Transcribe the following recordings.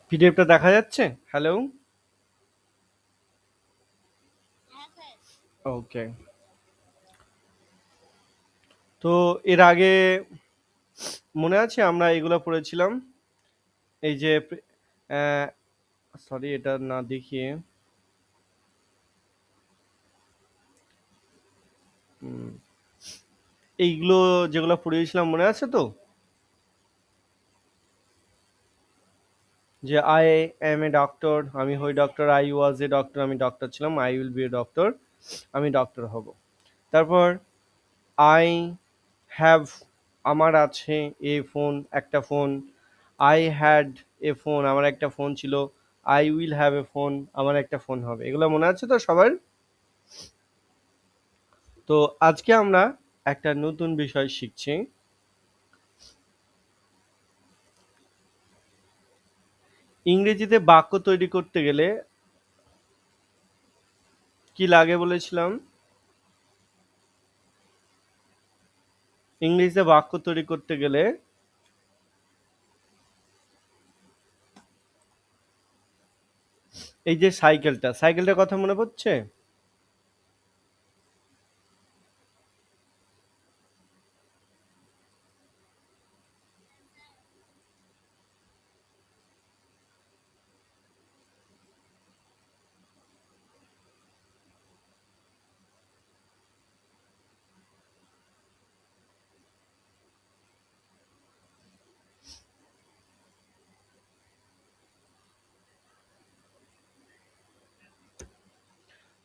পিডিএফটা দেখা যাচ্ছে? হ্যালো? ওকে। তো এর আগে মনে আছে আমরা এগুলো পড়েছিলাম? এই যে সরি এটা না দেখিয়ে উম, এইগুলো যেগুলো পড়িয়েছিলাম মনে আছে তো? যে আই এম এ ডক্টর, আমি হই doctor, I was a doctor, আমি ডক্টর ছিলাম, I will B a doctor, আমি ডক্টর হব। তারপর আই হ্যাভ, আমার আছে এ ফোন, একটা phone. I had a phone, আমার একটা ফোন ছিল। I will have a phone, আমার একটা ফোন হবে। এগুলো মনে আছে তো সবার? তো আজকে আমরা একটা নতুন বিষয় শিখছি। ইংরেজিতে বাক্য তৈরি করতে গেলে কি লাগে বলেছিলাম? ইংরেজিতে বাক্য তৈরি করতে গেলে এই যে সাইকেলটার কথা মনে পড়ছে?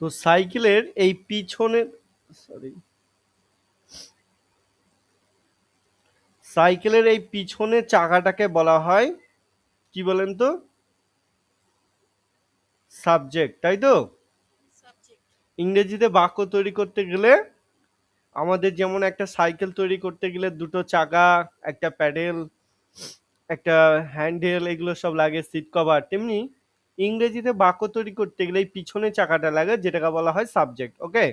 তো সাইকেলের এই পিছনের, সরি, সাইকেলের এই পিছনের চাকাটাকে বলা হয় কি বলেন তো? সাবজেক্ট, তাই তো? ইংরেজিতে বাক্য তৈরি করতে গেলে আমাদের যেমন একটা সাইকেল তৈরি করতে গেলে দুটো চাকা, একটা প্যাডেল, একটা হ্যান্ডেল, এগুলো সব লাগে, সিট কভার, তেমনি ইংরেজিতে বাক্য তৈরি করতে গেলে এই পিছনের চাকাটা লাগে, যেটাকে বলা হয় সাবজেক্ট। ওকে?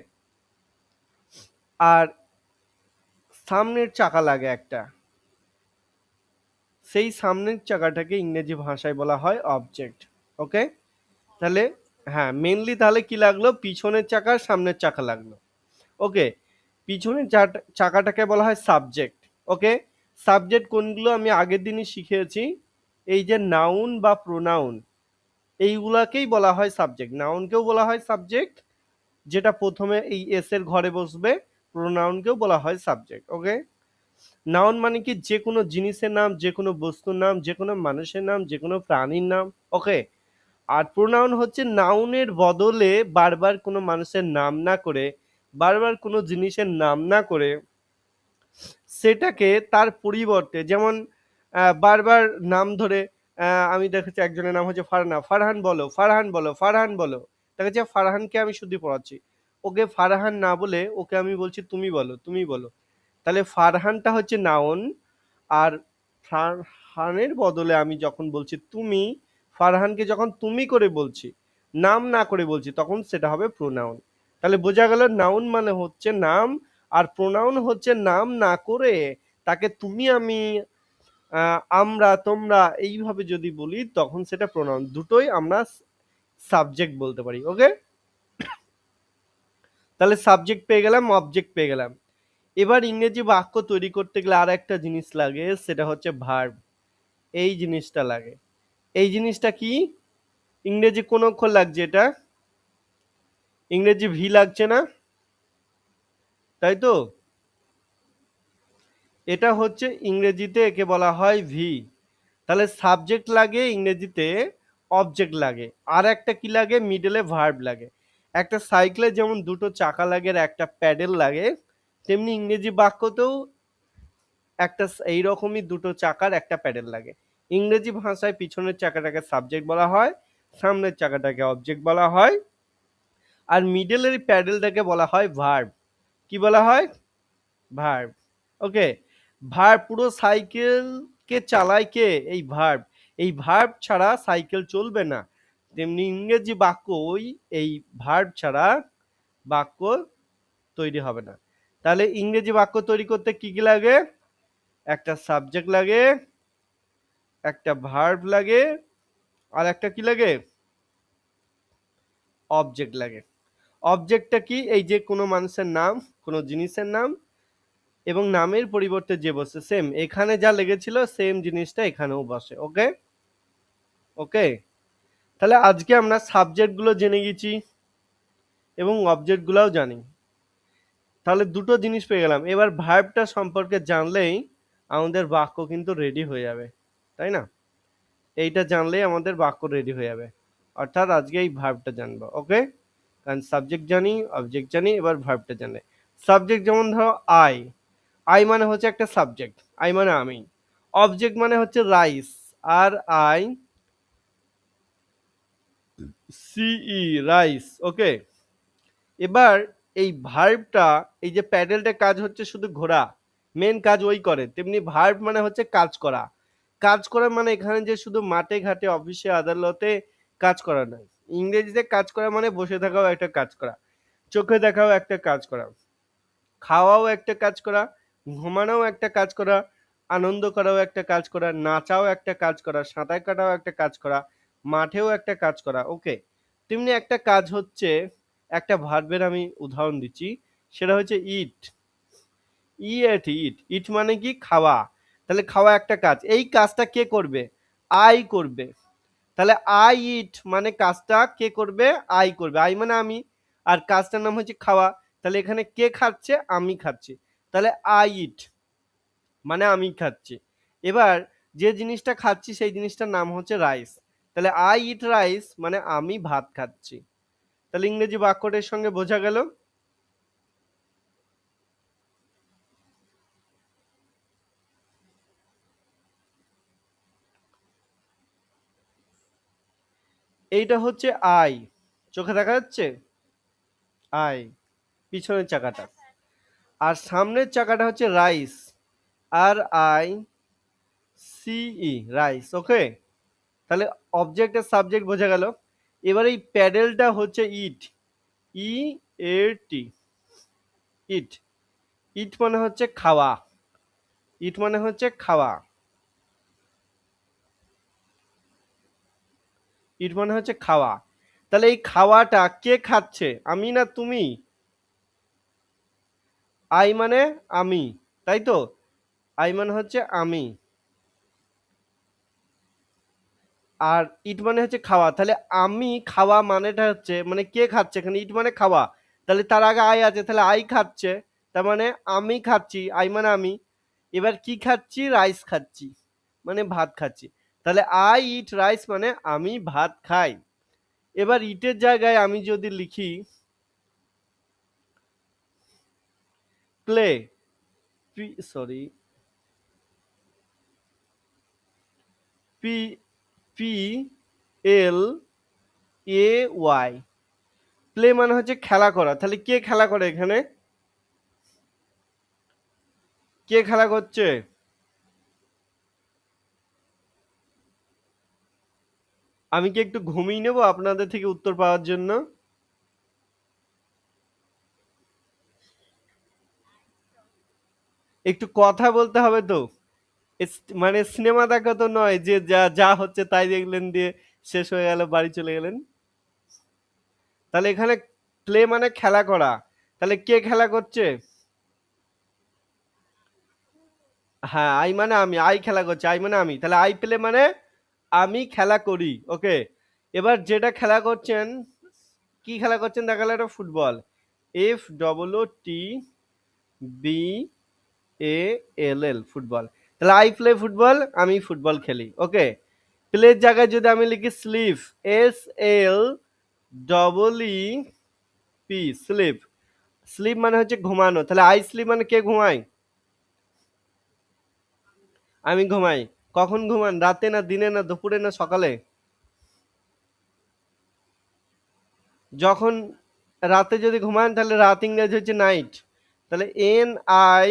আর সামনের চাকা লাগে একটা, সেই সামনের চাকাটাকে ইংরেজি ভাষায় বলা হয় অবজেক্ট। ওকে? তাহলে হ্যাঁ, মেনলি তাহলে কি লাগলো? পিছনের চাকা, সামনের চাকা লাগলো। ওকে, পিছনের চাকাটাকে বলা হয় সাবজেক্ট। ওকে, সাবজেক্ট কোনগুলো আমি আগের দিনই শিখিয়েছি। এই যে নাউন বা প্রোনাউন, এইগুলাকেই বলা হয় সাবজেক্ট। নাউনকেও বলা হয় সাবজেক্ট, যেটা প্রথমে এই এস এর ঘরে বসবে। প্রোনাউনকেও বলা হয় সাবজেক্ট। ওকে, নাউন মানে কি? যে কোনো জিনিসের নাম, যে কোনো বস্তুর নাম, যে কোনো মানুষের নাম, যে কোনো প্রাণীর নাম। ওকে, আর প্রোনাউন হচ্ছে নাউনের বদলে বারবার কোনো মানুষের নাম না করে, বারবার কোনো জিনিসের নাম না করে, সেটাকে তার পরিবর্তে, যেমন বারবার নাম ধরে, আমি দেখেছি একজনের নাম হচ্ছে ফারহানা, ফারহান বলো, ফারহান বলো, ফারহান বলো। দেখা যাচ্ছে ফারহানকে আমি শুধু পড়াচ্ছি, ওকে ফারহান না বলে ওকে আমি বলছি তুমি বলো, তুমি বলো। তাহলে ফারহানটা হচ্ছে নাউন, আর ফারহানের বদলে আমি যখন বলছি তুমি, ফারহানকে যখন তুমি করে বলছি, নাম না করে বলছি, তখন সেটা হবে প্রোনাউন। তাহলে বোঝা গেল নাউন মানে হচ্ছে নাম, আর প্রোনাউন হচ্ছে নাম না করে তাকে তুমি, আমি, আমরা, তোমরা এইভাবে যদি বলি তখন সেটা প্রোনাউন। দুটোই আমরা সাবজেক্ট বলতে পারি। ওকে, তাহলে সাবজেক্ট পেয়ে গেলাম, অবজেক্ট পেয়ে গেলাম। এবার ইংরেজি বাক্য তৈরি করতে গেলে আর একটা জিনিস লাগে, সেটা হচ্ছে ভার্ব। এই জিনিসটা লাগে। এই জিনিসটা কি? ইংরেজি কোন অক্ষর লাগছে এটা? ইংরেজি ভি লাগছে না? তাই তো? এটা হচ্ছে ইংরেজিতে, একে বলা হয় ভি। তাহলে সাবজেক্ট লাগে ইংরেজিতে, অবজেক্ট লাগে, আর একটা কি লাগে? মিডলে ভার্ব লাগে। একটা সাইকেলে যেমন দুটো চাকা লাগে আর একটা প্যাডেল লাগে, তেমনি ইংরেজি বাক্যতেও একটা এইরকমই দুটো চাকার একটা প্যাডেল লাগে। ইংরেজি ভাষায় পিছনের চাকাটাকে সাবজেক্ট বলা হয়, সামনের চাকাটাকে অবজেক্ট বলা হয়, আর মিডলের প্যাডেলটাকে বলা হয় ভার্ব। কি বলা হয়? ভার্ব। ওকে, ভার্ব। পুরো সাইকেলকে চালায় কে? এই ভার্ব। এই ভার্ব ছাড়া সাইকেল চলবে না। তেমনি ইংরেজি বাক্য ওই এই ভার্ব ছাড়া বাক্য তৈরি হবে না। তাহলে ইংরেজি বাক্য তৈরি করতে কি কি লাগে? একটা সাবজেক্ট লাগে, একটা ভার্ব লাগে, আর একটা কি লাগে, অবজেক্ট লাগে। অবজেক্টটা কি, এই যে কোনো মানুষের নাম, কোনো জিনিসের নাম এবং নামের পরিবর্তে যে বসে, সেম এখানে যা লেগেছিল সেম জিনিসটা এখানেও বসে। ওকে ওকে, তাহলে আজকে আমরা সাবজেক্ট গুলো জেনে গেছি এবং অবজেক্ট গুলাও জানি। তাহলে দুটো জিনিস পেয়ে গেলাম। এবার ভার্বটা সম্পর্কে জানলেই আমাদের বাক্য কিন্তু রেডি হয়ে যাবে, তাই না? এইটা জানলেই আমাদের বাক্য রেডি হয়ে যাবে। অর্থাৎ আজকে এই ভার্বটা জানবো। ওকে, কারণ সাবজেক্ট জানি, অবজেক্ট জানি, এবার ভার্বটা জানলে। সাবজেক্ট যেমন ধরো আই, আই মানে হচ্ছে একটা সাবজেক্ট, আই মানে আমি। অবজেক্ট মানে হচ্ছে rice, R I C E, rice. Okay, এবার এই ভার্বটা, এই যে প্যাডেলটা কাজ হচ্ছে শুধু ঘোরা, মেন কাজ ওই করে, তেমনি ভার্ব মানে হচ্ছে কাজ করা। কাজ করা মানে এখানে যে শুধু মাঠে ঘাটে অফিসে আদালতে কাজ করা নয়। ইংরেজিতে কাজ করা মানে বসে থাকাও একটা কাজ করা, চোখে দেখাও একটা কাজ করা, খাওয়াও একটা কাজ করা, ঘুমানোও একটা কাজ করা, আনন্দ করাও একটা কাজ করা, নাচাও একটা কাজ করা, সাঁতার কাটাও একটা কাজ করা, মাঠেও একটা কাজ করা। ওকে, তেমনি একটা কাজ হচ্ছে, একটা ভার্বের আমি উদাহরণ দিচ্ছি, সেটা হচ্ছে ইট। ইট, ইট, ইট মানে কি, খাওয়া। তাহলে খাওয়া একটা কাজ, এই কাজটা কে করবে, আই করবে। তাহলে আই ইট মানে কাজটা কে করবে, আই করবে, আই মানে আমি, আর কাজটার নাম হচ্ছে খাওয়া। তাহলে এখানে কে খাচ্ছে, আমি খাচ্ছি। তাহলে আই ইট মানে আমি খাচ্ছি। এবার যে জিনিসটা খাচ্ছি সেই জিনিসটার নাম হচ্ছে রাইস। তাহলে আই ইট রাইস মানে আমি ভাত খাচ্ছি। তাহলে ইংরেজি বাক্যটার সঙ্গে বোঝা গেল। এইটা হচ্ছে আই, চোখে দেখা যাচ্ছে আই, পিছনের চাকাটা। আর সামনের চাকাটা হচ্ছে rice, R I C E, rice. Okay, তাহলে অবজেক্ট আর সাবজেক্ট বোঝা গেল। এবার এই প্যাডেলটা হচ্ছে ইট, ই এ টি, ইট। ইট মানে হচ্ছে খাওয়া, ইট মানে হচ্ছে খাওয়া, ইট মানে হচ্ছে খাওয়া। তাহলে এই খাওয়াটা কে খাচ্ছে, আমি না তুমি? আই মানে আমি, তাই তো, আই মানে হচ্ছে আমি, আর ইট মানে হচ্ছে খাওয়া। তাহলে আমি খাওয়া মানেটা হচ্ছে, মানে কে খাচ্ছে, এখানে ইট মানে খাওয়া, তাহলে তার আগে আই আছে, তাহলে আই খাচ্ছে, তার মানে আমি খাচ্ছি, আই মানে আমি। এবার কি খাচ্ছি, রাইস খাচ্ছি, মানে ভাত খাচ্ছি। তাহলে আই ইট রাইস মানে আমি ভাত খাই। এবার ইটের জায়গায় আমি যদি লিখি play, P sorry, P P L A Y, play মানে হচ্ছে খেলা করা। তাহলে কে খেলা করে এখানে, কে খেলা করছে, আমি কি একটু ঘুমিয়ে নেবো আপনাদের থেকে উত্তর পাওয়ার জন্য? একটু কথা বলতে হবে তো। মানে সিনেমা দেখা তো নয় যে যা যা হচ্ছে তাই দেখলেন, দিয়ে শেষ হয়ে গেল, বাড়ি চলে গেলেন। তাহলে এখানে প্লে মানে খেলা করা, তাহলে কে খেলা করছে, হ্যাঁ আই মানে আমি, আই খেলা করছে, আই মানে আমি, তাহলে আই প্লে মানে আমি খেলা করি। ওকে, এবার যেটা খেলা করছেন, কি খেলা করছেন দেখা গেল এটা football, F double O T B A L L, football. তাহলে আই প্লে ফুটবল, আমি ফুটবল খেলি। ওকে, প্লের জায়গায় যদি আমি লিখি sleep, S L double E P, sleep. Sleep মানে হচ্ছে ঘুমানো, তাহলে আই স্লিপ মানে কে ঘুমায়, আমি ঘুমাই। কখন ঘুমান, রাতে না দিনে না দুপুরে না সকালে? যখন রাতে যদি ঘুমান তাহলে রাত ইংরেজি হচ্ছে নাইট। তাহলে N I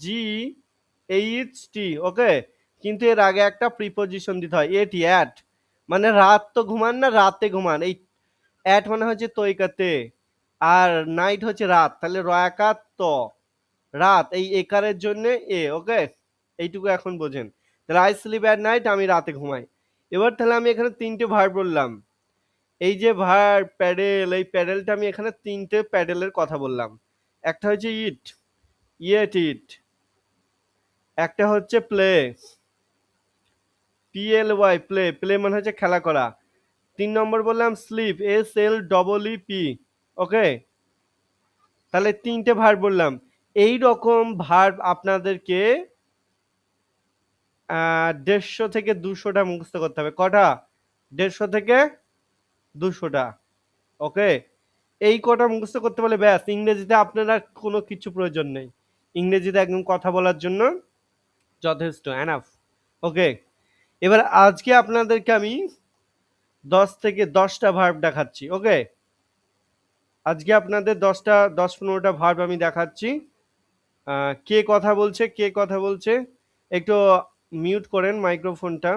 G H T. Okay, কিন্তু এর আগে একটা প্রিপোজিশন দিতে হয়, এটি, অ্যাট। মানে রাত তো ঘুমান না, রাতে ঘুমান, এই অ্যাট মানে হচ্ছে তৈকাতে, আর নাইট হচ্ছে রাত, তাহলে রয়াকাত ত, রাত, এই একারের জন্য এ। ওকে, এইটুকু এখন বোঝেন। তাহলে আই স্লিপ অ্যাট নাইট, আমি রাতে ঘুমাই। এবার তাহলে আমি এখানে তিনটে ভার্ব বললাম। এই যে ভার্ব প্যাডেল, এই প্যাডেলটা আমি এখানে তিনটে প্যাডেলের কথা বললাম। একটা হচ্ছে ইট, ইয়েট ইট। একটা হচ্ছে প্লে, PLY প্লে, প্লে মানে হচ্ছে খেলা করা। 3 নম্বর বললাম স্লিপ, SLEEP। ওকে, তাহলে তিনটে ভার্ব বললাম। এই রকম ভার্ব আপনাদেরকে 150 থেকে 200টা মুখস্থ করতে হবে। কটা? 150 থেকে 200টা। ওকে, এই কটা মুখস্থ করতে পারলে ব্যাস, ইংরেজিতে আপনারা কোনো কিছু প্রয়োজন নেই। ইংরেজিতে একদম কথা বলার জন্য যথেষ্ট, এনাফ। ওকে, এবার আজকে আপনাদেরকে আমি 10 থেকে 10টা ভার্ব দেখাচ্ছি। ওকে, আজকে আপনাদের 10-15টা ভার্ব আমি দেখাচ্ছি। কে কথা বলছে, কে কথা বলছে একটু মিউট করেন মাইক্রোফোনটা।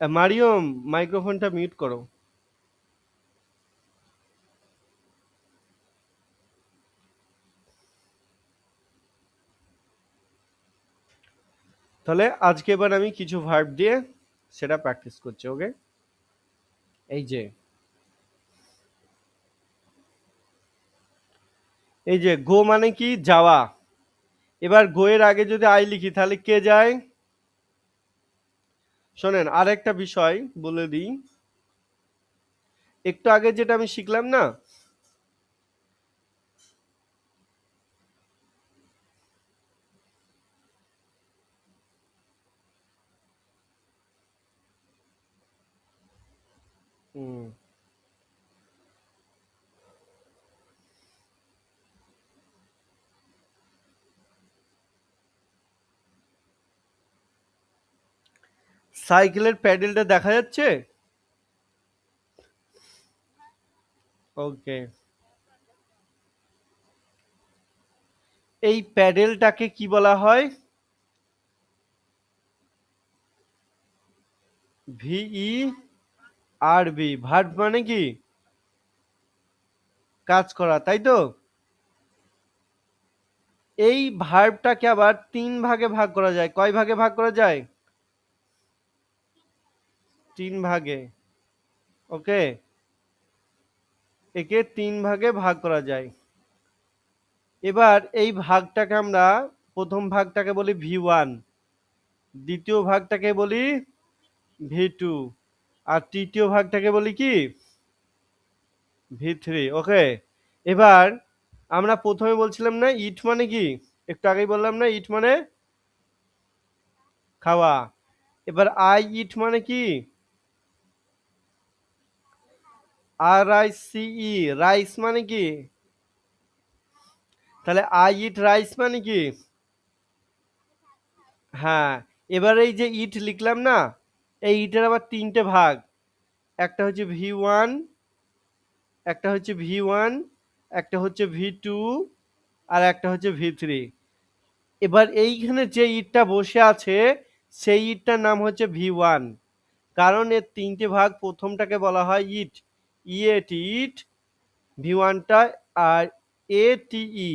মারিয়ম, মাইক্রোফোনটা মিউট করো। তাহলে আজকে এবার আমি কিছু ভার্ব দিয়ে সেটা প্র্যাকটিস করছি। ওকে, এই যে এই যে গো মানে কি? যাওয়া। এবার গো এর আগে যদি আই লিখি তাহলে কে যায়? শোনেন, আর একটা বিষয় বলে দিই। একটু আগে যেটা আমি শিখলাম না, সাইকেলের প্যাডেলটা দেখা যাচ্ছে? ওকে, এই প্যাডেলটাকে কি বলা হয়? VERB। ভার্ব মানে কি? কাজ করা, তাই তো? এই ভার্বটাকে আবার 3 ভাগে ভাগ করা যায়। কয় ভাগে ভাগ করা যায়? 3 ভাগে। ওকে, একে 3 ভাগে ভাগ করা যায়। এবার এই ভাগটাকে আমরা, প্রথম ভাগটাকে বলি V1, দ্বিতীয় ভাগটাকে বলি V2, আর তৃতীয় ভাগটাকে বলি কি? V3। ওকে, এবার আমরা প্রথমে বলছিলাম না ইট মানে কি? একটু আগেই বললাম না ইট মানে খাওয়া। এবার আই ইট মানে কি? RICE, রাইস মানে কি? তাহলে আই ইট রাইস মানে কি? হ্যাঁ, এবার এই যে ইট লিখলাম না, এই ইটের আবার 3টে ভাগ। একটা হচ্ছে V1, একটা হচ্ছে V1, একটা হচ্ছে V2, আর একটা হচ্ছে V3। এবার এইখানে যে ইটটা বসে আছে সেই ইটটার নাম হচ্ছে V1, কারণ এর 3টে ভাগ। প্রথমটাকে বলা হয় ইট, ইয়েট ইট, V1টা, আর ATE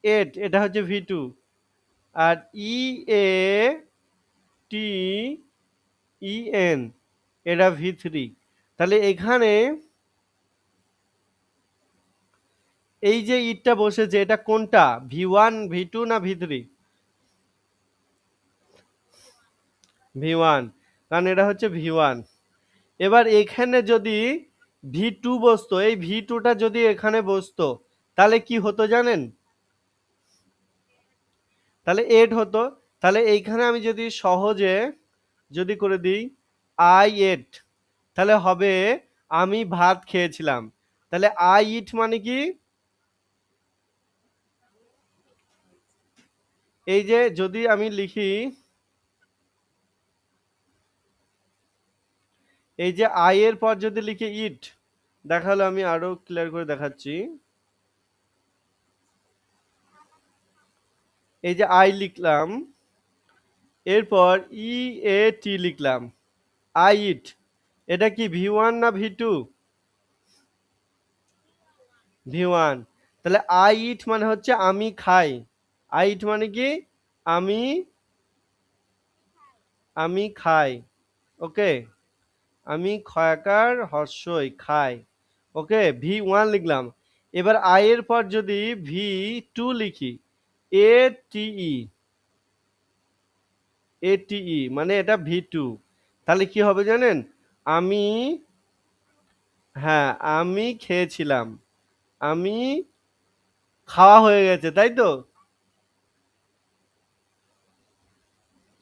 এট, এটা হচ্ছে V2, আর EATEN এটা V3। তাহলে এখানে এই যে ইটটা বসেছে এটা কোনটা? V1, V2 না V3? V1, কারণ এটা হচ্ছে V1। এবার এখানে যদি V2 বসতো, এই V2টা যদি এখানে বসতো তাহলে কি হতো জানেন? তাহলে এট হতো। তাহলে এইখানে আমি যদি সহজে যদি করে দিই আই এট, তাহলে হবে আমি ভাত খেয়েছিলাম। তাহলে আই ইট মানে কি? এই যে যদি আমি লিখি, এই যে আই এর পর যদি লিখি ইট, দেখালো, আমি আরো ক্লিয়ার করে দেখাচ্ছি। এই যে আই লিখলাম, এরপর EAT লিখলাম, আই ইট। এটা কি V1 না V2? V1। তাহলে আই ইট মানে হচ্ছে আমি খাই। আই ইট মানে কি? আমি আমি খাই। ওকে, আমি খয়াকার হর্ষই খাই। ওকে, V1 লিখলাম। এবার আই এর পর যদি V2 লিখি, ATE, ATE মানে এটা V2, তাহলে কি হবে জানেন? আমি, হ্যাঁ, আমি খেয়েছিলাম, আমি খাওয়া হয়ে গেছে, তাই তো?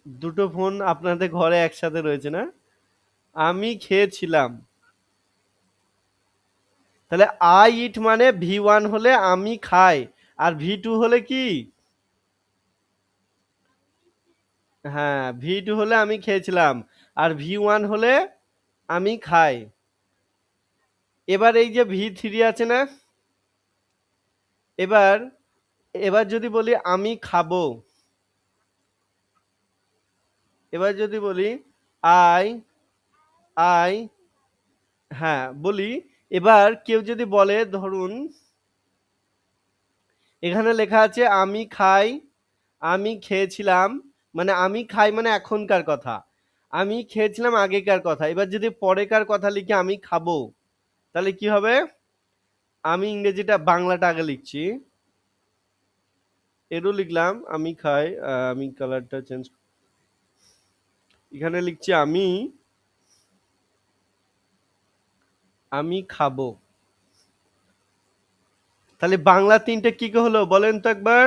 দুটো ফোন আপনাদের ঘরে একসাথে রয়েছে না? আমি খেয়েছিলাম, তাহলে আই ইট মানে V1 হলে আমি খাই, আর V2 হলে কি? হ্যাঁ, V2 হলে আমি খেয়েছিলাম, আর V1 হলে আমি খাই। এবার এই যে V3 আছে না, এবার এবার যদি বলি আমি খাবো, এবার যদি বলি আই আই হ্যাঁ বলি, এবার কেউ যদি বলে ধরুন এখানে লেখা আছে আমি খাই, আমি খেয়েছিলাম, মানে আমি খাই মানে এখনকার কথা, আমি খেয়েছিলাম আগেকার কথা। এবার যদি পরেকার কথা লিখি আমি খাবো, তাহলে কি হবে? আমি ইংরেজিটা বাংলাটা আগে লিখছি, এরও লিখলাম আমি খাই, আমি কালারটা চেঞ্জ, এখানে লিখছি আমি খাবো। তাহলে বাংলা তিনটে কি কি হলো বলেন তো একবার?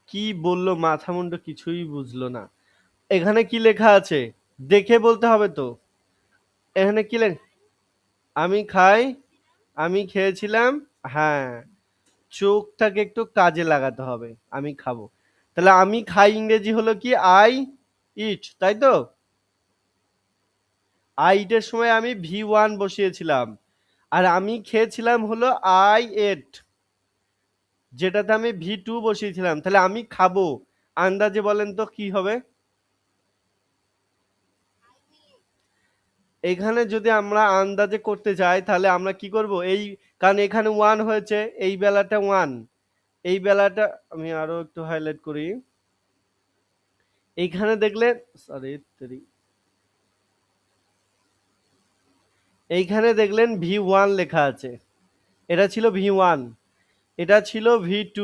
কি বললো মাথা মুন্ডু কিছুই বুঝলো না। এখানে কি লেখা আছে দেখে বলতে হবে তো। এখানে কি আমি খাই, আমি খেয়েছিলাম, হ্যাঁ, চোখটাকে একটু কাজে লাগাতে হবে, আমি খাবো। তাহলে আমি খাই ইংরেজি হলো কি আই ইট, তাই তো? আই ইটের সময় আমি V1 বসিয়েছিলাম, আর আমি খেয়েছিলাম হলো আই এট, যেটাতে আমি V2 বসিয়েছিলাম। তাহলে আমি খাবো আন্দাজে বলেন তো কি হবে? এখানে যদি আমরা আন্দাজে করতে যাই তাহলে আমরা কি করব, এই কারণ এখানে ওয়ান হয়েছে, এই বেলাটা ওয়ান, এই বেলাটা আমি আরো একটু হাইলাইট করি। এইখানে দেখলেন, সরি, এইখানে দেখলেন V1 লেখা আছে, এটা ছিল V1, এটা ছিল V2।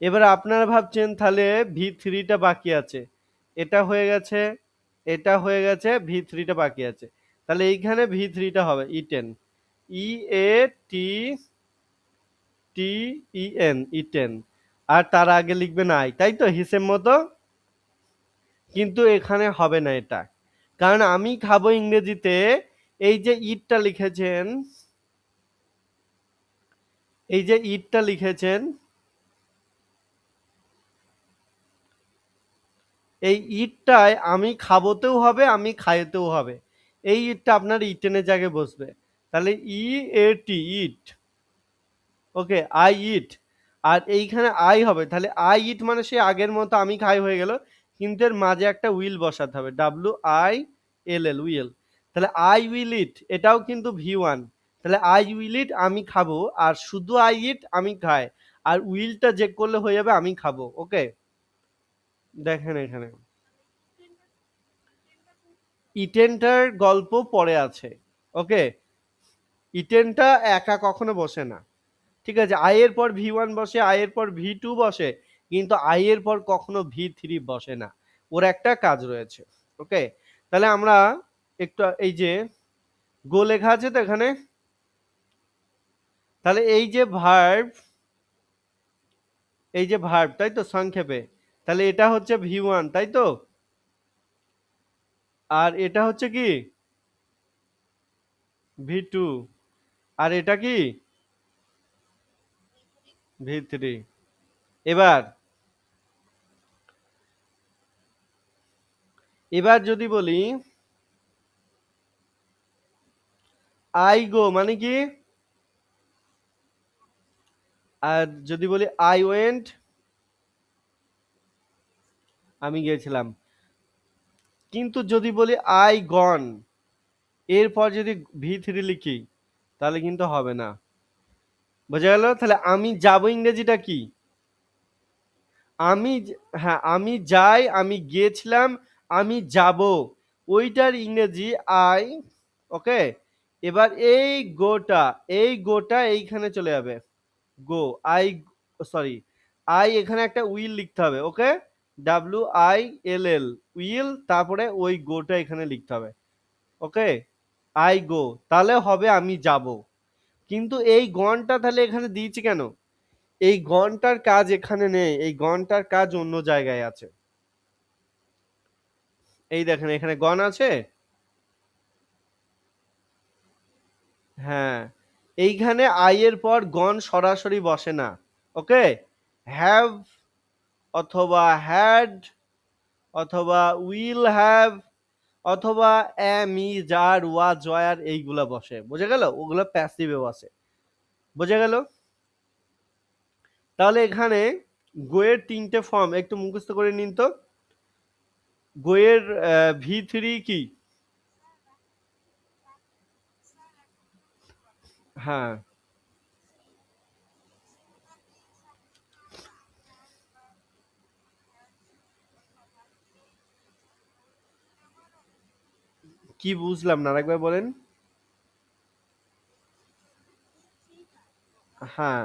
এবার আপনারা ভাবছেন তাহলে V3টা বাকি আছে, এটা হয়ে গেছে, এটা হয়ে গেছে, V3টা বাকি আছে। তাহলে এইখানে V3টা হবে ইটেন, EATEN, ইটেন। আর তার আগে লিখবেন আই, তাই তো হিসেব মতো। কিন্তু এখানে হবে না এটা, কারণ আমি খাবো ইংরেজিতে এই যে ইটটা লিখেছেন, এই যে ইটটা লিখেছেন, এই ইটটায় আমি খাবোতেও হবে, আমি খাইতেও হবে। এই ইটটা আপনার ইটেনের জায়গায় বসবে, তাহলে EAT it. Okay, I eat, আর এইখানে আই হবে, তাহলে আই ইট মানে সে আগের মতো আমি খাই হয়ে গেল, কিন্তু এর মাঝে একটা উইল বসাতে হবে, WILL, উইল। তাহলে আই উইল ইট, এটাও কিন্তু V1। তাহলে আই উইল ইট আমি খাবো, আর শুধু আই ইট আমি খাই, আর উইলটা চেক করলে হয়ে যাবে আমি খাবো। ওকে, দেখেন এখানে ইটেনটার গল্প পরে আছে। ওকে, ইটেনটা একা কখনো বসে না, ঠিক আছে? আই এর পর V1 বসে, আই এর পর V2 বসে, কিন্তু আই এর পর কখনো V3 বসে না, ওর একটা কাজ রয়েছে। ওকে, তাহলে আমরা একটু এই যে গো লেখা আছে তো এখানে, তাহলে এই যে ভার্ব, এই যে ভার্ব, তাই তো সংক্ষেপে, তাহলে এটা হচ্ছে V1, তাই তো? আর এটা হচ্ছে কি V2, আর এটা কি V3। এবার এবার যদি বলি আই গো মানে কি, আর যদি বলি আই ওয়েন্ট, আমি গিয়েছিলাম। কিন্তু যদি বলি আই গন, এরপর যদি V3 লিখি, তাহলে কিন্তু হবে না। বোঝা গেল? তাহলে আমি যাব ইংরেজিটা কি? হ্যাঁ, আমি যাই, আমি গিয়েছিলাম, আমি যাব, ওইটার ইংরেজি আই। ওকে, এবার এই গোটা এইখানে চলে যাবে, গো, আই, সরি, আই এখানে একটা উইল লিখতে হবে। ওকে, WILL, উইল, তারপরে ওই গোটা এখানে লিখতে হবে। ওকে, আই গো, তাহলে হবে আমি যাব। কিন্তু এই গনটা তাহলে এখানে দিয়েছি কেন? এই গনটার কাজ এখানে নেই, এই গনটার কাজ অন্য জায়গায় আছে। এই দেখেন এখানে গন আছে। হ্যাঁ, এইখানে আই এর পর গন সরাসরি বসে না। ওকে, হ্যাভ অথবা হ্যাড অথবা উইল হ্যাভ অথবা am, is, are, was, were এইগুলা বসে। বোঝা গেল? ওগুলো প্যাসিভে বসে। বোঝা গেল? তাহলে এখানে গোয়ের তিনটে ফর্ম একটু মুখস্থ করে নিন তো। গোয়ের V3 কি? হ্যাঁ, কি বুঝলাম না, আরেকবার বলেন। হ্যাঁ,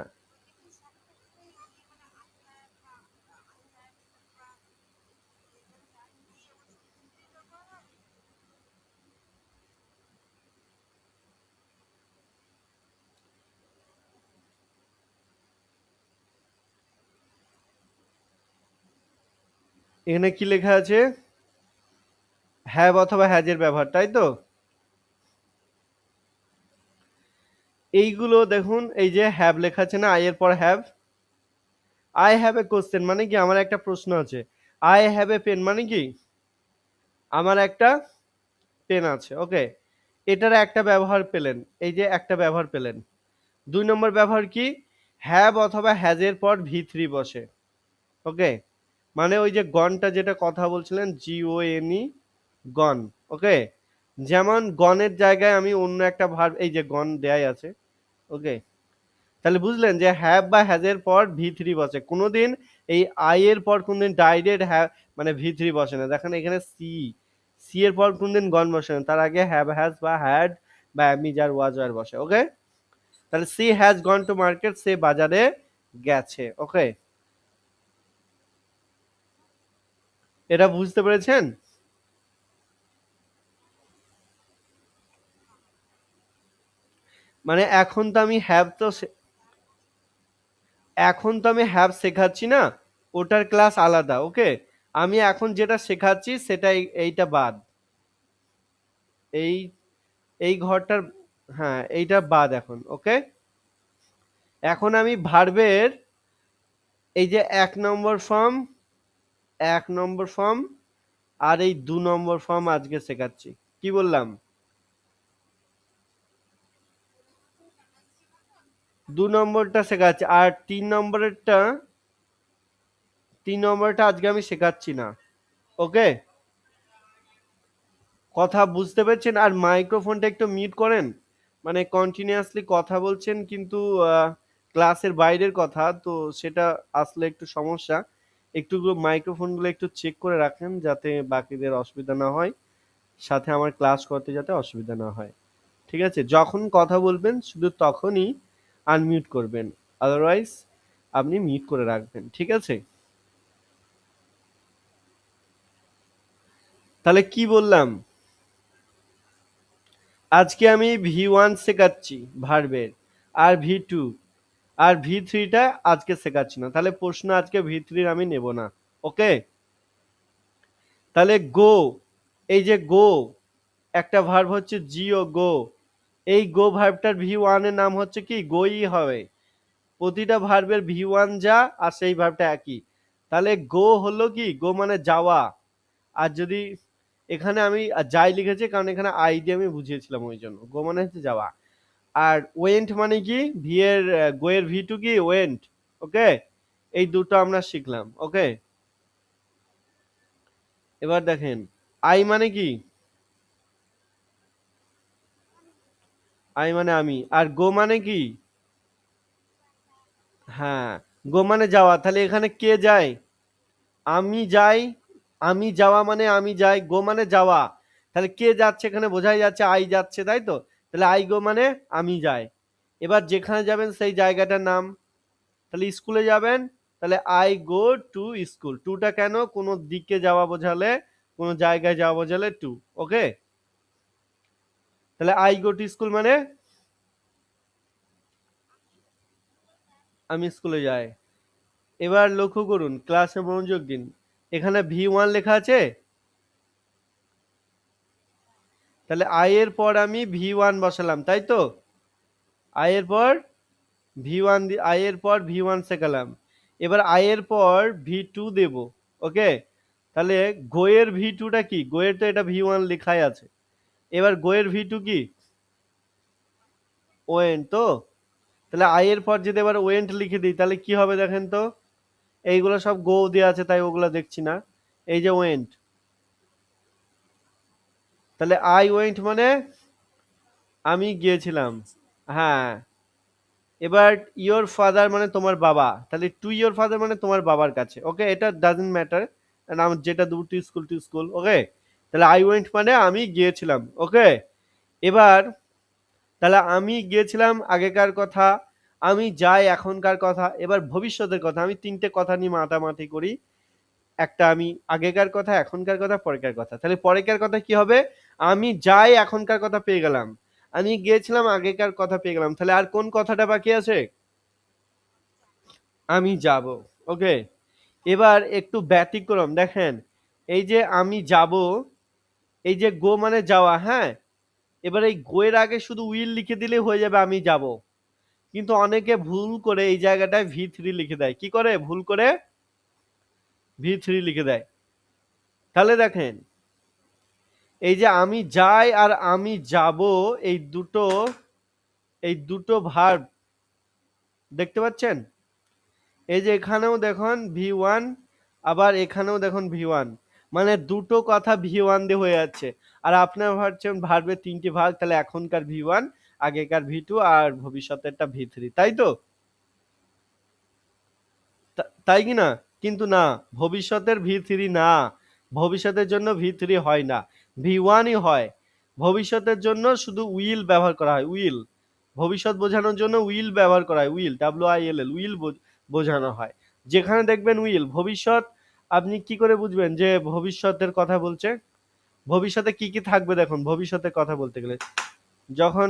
এখানে কি লেখা আছে? হ্যাভ অথবা হ্যাজের ব্যবহার, তাই তো? এইগুলো দেখুন, এই যে হ্যাভ লেখা আছে না, আই এর পর have. I have a question মানে কি? আমার একটা প্রশ্ন আছে। আই হ্যাভ এ পেন মানে কি? আমার একটা পেন আছে। ওকে, এটার একটা ব্যবহার পেলেন, এই যে একটা ব্যবহার পেলেন। 2 নম্বর ব্যবহার কি? হ্যাভ অথবা হ্যাজের পর V3 বসে। ওকে, মানে ওই যে গনটা যেটা কথা বলছিলেন, GONE, গন। ওকে, যেমন গনের জায়গায় আমি অন্য একটা ভার্ব, এই যে গন দেয়াই আছে। ওকে, তাহলে বুঝলেন যে হ্যাভ বা হ্যাজের পর V3 বসে। কোনোদিন এই আই এর পর কোনদিন ডাইরেক্ট হ্যাভ মানে V3 বসে না। দেখেন এখানে সি এর পর কোনদিন গন বসে না, তার আগে হ্যাভ, হ্যাজ বা হ্যাড বা অ্যামিজ আর ওয়াজ আর বসে। ওকে, তাহলে she has gone to market, সে বাজারে গেছে। ওকে, এটা বুঝতে পেরেছেন? মানে এখন তো আমি হ্যাভ শেখাচ্ছি না, ওটার ক্লাস আলাদা। ওকে, আমি এখন যেটা শেখাচ্ছি সেটা এইটা বাদ, এই এই ঘরটার, হ্যাঁ এইটা বাদ এখন। ওকে, এখন আমি ভার্বের এই যে 1 নম্বর ফর্ম আর এই 2 নম্বর ফর্ম আজকে শেখাচ্ছি। কি বললাম? 2 নম্বরটা শেখাচ্ছি, আর 3 নম্বরটা আজকে আমি শেখাচ্ছি না। ওকে, কথা বুঝতে পেরেছেন? আর মাইক্রোফোনটা একটু মিউট করেন। মানে কন্টিনিউয়াসলি কথা বলছেন কিন্তু ক্লাসের বাইরের কথা, তো সেটা আসলে একটু সমস্যা। একটু মাইক্রোফোনগুলো একটু চেক করে রাখেন যাতে বাকিদের অসুবিধা না হয়, সাথে আমার ক্লাস করতে যাতে অসুবিধা না হয়। ঠিক আছে, যখন কথা বলবেন শুধু তখনই আনমিউট করবেন, আদারওয়াইজ আপনি মিউট করে রাখবেন। ঠিক আছে? তাহলে কি বললাম? আজকে আমি V1 শেখাচ্ছি ভার্বের, আর V2 আর V3টা আজকে শেখাচ্ছি না। তাহলে প্রশ্ন আজকে V3 আমি নেব না। ওকে, তাহলে গো, এই যে গো, একটা ভার্ব হচ্ছে জিও, গো। এই গো ভার্বটার V1 এর নাম হচ্ছে কি? গোই হবে। প্রতিটা ভার্বের V1 যা আর সেই ভার্বটা একই। তাহলে গো হলো কি? গো মানে যাওয়া। আর যদি এখানে আমি যাই লিখেছি কারণ এখানে আই দিয়ে আমি বুঝিয়েছিলাম, ওই জন্য গো মানে হচ্ছে যাওয়া। আর ওয়েন্ট মানে কি? গো এর V2 কি? ওয়েন্ট। ওকে, এই দুটো আমরা শিখলাম। ওকে, এবার দেখেন আই মানে কি? আই মানে আমি, আর গো মানে কি? হ্যাঁ, গো মানে যাওয়া, তাহলে এখানে কে যায়? আমি যাই। আমি যাওয়া মানে আমি যাই, গো মানে যাওয়া। তাহলে কে যাচ্ছে এখানে বোঝাই যাচ্ছে আই যাচ্ছে, তাই তো? তাহলে আই গো মানে আমি যাই। এবার যেখানে যাবেন সেই জায়গাটার নাম। তাহলে স্কুলে যাবেন, তাহলে আই গো টু স্কুল। টুটা কেন? কোনো দিকে যাওয়া বোঝালে, কোনো জায়গায় যাওয়া বোঝালে টু। ওকে, তাহলে আই গো টু স্কুল মানে আমি স্কুলে যাই। এবার লক্ষ্য করুন, ক্লাসে মনোযোগ দিন। এখানে V1 লেখা আছে, তাহলে আই এর পর আমি V1 বসালাম, তাই তো? আই এর পর V1, আই এর পর V1 শেখালাম। এবার আই এর পর V2 দেব। ওকে, তাহলে গোয়ের V2টা কি? গোয়ের তো এটা V1 লেখাই আছে। এবার গোয়ের V2 কি? ওয়েন্ট তো। তাহলে আই এর পর যদি এবার ওয়েন্ট লিখে দিই তাহলে কি হবে দেখেন তো? এইগুলো সব গো দেওয়া আছে তাই ওগুলো দেখছি না। এই যে ওয়েন্ট, তাহলে আই ওয়েন্ট মানে আমি গিয়েছিলাম। হ্যাঁ, এবার ইয়োর ফাদার মানে তোমার বাবা, তাহলে টু ইয়োর ফাদার মানে তোমার বাবার কাছে। ওকে, এটা ডাজন্ট ম্যাটার, নাম যেটা দূর টু স্কুল টু স্কুল। ওকে, তাহলে আই ওয়েন্ট মানে আমি গিয়েছিলাম। ওকে, এবার তাহলে আমি গিয়েছিলাম আগেকার কথা, আমি যাই এখনকার কথা, এবার ভবিষ্যতের কথা। আমি তিনটে কথা নিয়ে মাতামাতি করি। একটা আমি আগেকার কথা, এখনকার কথা, পরেকার কথা। তাহলে পরেকার কথা কি হবে? আমি যাই এখনকার কথা পেয়ে গেলাম, আমি গিয়েছিলাম আগেকার কথা পেয়ে গেলাম, তাহলে আর কোন কথাটা বাকি আছে? আমি যাব। ওকে, এবার একটু ব্যতিক্রম দেখেন, এই যে আমি যাব, এই যে গো মানে যাওয়া, হ্যাঁ। এবার এই গো এর আগে শুধু উইল লিখে দিলে হয়ে যাবে আমি যাব, কিন্তু অনেকে ভুল করে এই জায়গাটায় V3 লিখে দেয়। কি করে ভুল করে? V3 লিখে দেয়। তাহলে দেখেন, এই যে আমি যাই আর আমি যাব, এই দুটো, এই দুটো ভার্ব দেখতে পাচ্ছেন? এই যে এখানেও দেখুন V1, আবার এখানেও দেখুন V1, মানে দুটো কথা V1 দিয়ে হয়ে যাচ্ছে। আর আপনারা ভাবছেন ভার্বের তিনটি ভাগ, তাহলে এখনকার V1, আগেকার V2 আর ভবিষ্যতেরটা V3, তাই তো? তাই কি না? কিন্তু না, ভবিষ্যতের V3 না, ভবিষ্যতের জন্য V3 হয় না, V1ই হয়। ভবিষ্যতের জন্য শুধু উইল ব্যবহার করা হয়, উইল। ভবিষ্যৎ বোঝানোর জন্য উইল ব্যবহার করা হয়, উইল, WILL, উইল বোঝানো হয়। যেখানে দেখবেন উইল, ভবিষ্যৎ, আপনি কি করে বুঝবেন যে ভবিষ্যতের কথা বলছে? ভবিষ্যতে কি কি থাকবে দেখুন, ভবিষ্যতের কথা বলতে গেলে যখন,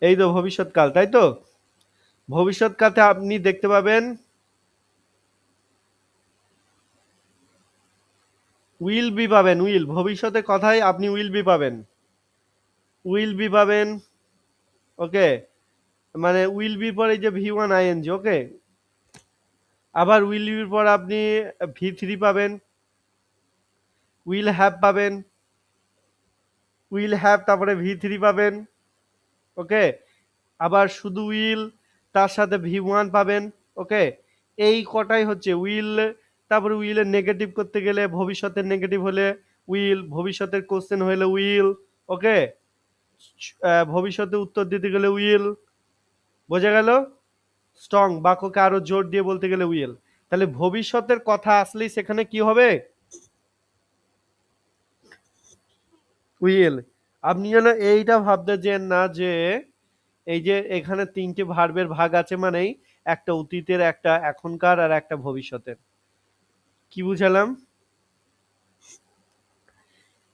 এই তো ভবিষ্যৎকাল, তাই তো? ভবিষ্যৎকালে আপনি দেখতে পাবেন উইল বি পাবেন, উইল, ভবিষ্যতের কথায় আপনি উইল বি পাবেন, উইল বি পাবেন। ওকে, মানে উইল বি পরে যে V1 ING। ওকে, আবার উইল বির পর আপনি V3 পাবেন, উইল হ্যাভ পাবেন, উইল হ্যাভ তারপরে V3 পাবেন। ওকে, আবার শুধু উইল, তার সাথে V1 পাবেন। ওকে, এই কটাই হচ্ছে উইল। তারপরে উইলের নেগেটিভ করতে গেলে, ভবিষ্যতের নেগেটিভ হলে উইল, ভবিষ্যতের কোশ্চেন হলে উইল। ওকে, ভবিষ্যতে উত্তর দিতে গেলে উইল। বোঝা গেল? স্ট্রং বাক্যকে আরো জোর দিয়ে বলতে গেলে উইল। তাহলে ভবিষ্যতের কথা আসলেই সেখানে কি হবে? উইল। আপনি যেন এইটা ভাবতে যেন না যে এই যে এখানে তিনটে ভার্বের ভাগ আছে, মানেই একটা অতীতের, একটা এখনকার, আর একটা ভবিষ্যতের। কি বুঝালাম?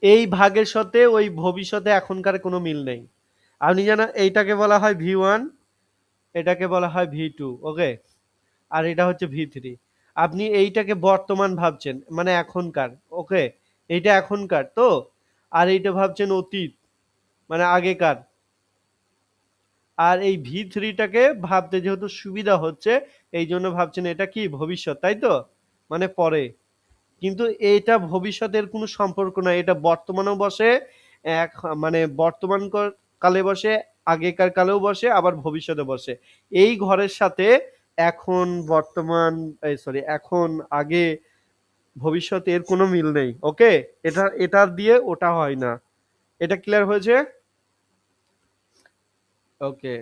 এই ভাগের সাথে ওই ভবিষ্যতে এখনকার কোনো মিল নেই। আপনি জানেন এইটাকে বলা হয় V1, এটাকে বলা হয় V2। ওকে, আর এটা হচ্ছে V3। আপনি এইটাকে বর্তমান ভাবছেন, মানে এখনকার। ওকে, এইটা এখনকার তো, আর এইটা ভাবছেন অতীত, মানে আগেকার। আর এই V3টাকে ভাবতে যেহেতু সুবিধা হচ্ছে, এই জন্য ভাবছেন এটা কি ভবিষ্যৎ, তাই তো? মানে পরে। কিন্তু এটা ভবিষ্যতের কোনো সম্পর্ক নাই, এটা বর্তমানেও বসে, এক, মানে বর্তমান কালে বসে, আগেকার কালেও বসে, আবার ভবিষ্যতে বসে। এই ঘরের সাথে এখন, বর্তমান, এই সরি, এখন, আগে, ভবিষ্যতে এর কোনো মিল নেই। ওকে, এটা দিয়ে ওটা হয় না। এটা ক্লিয়ার হয়েছে? ওকে,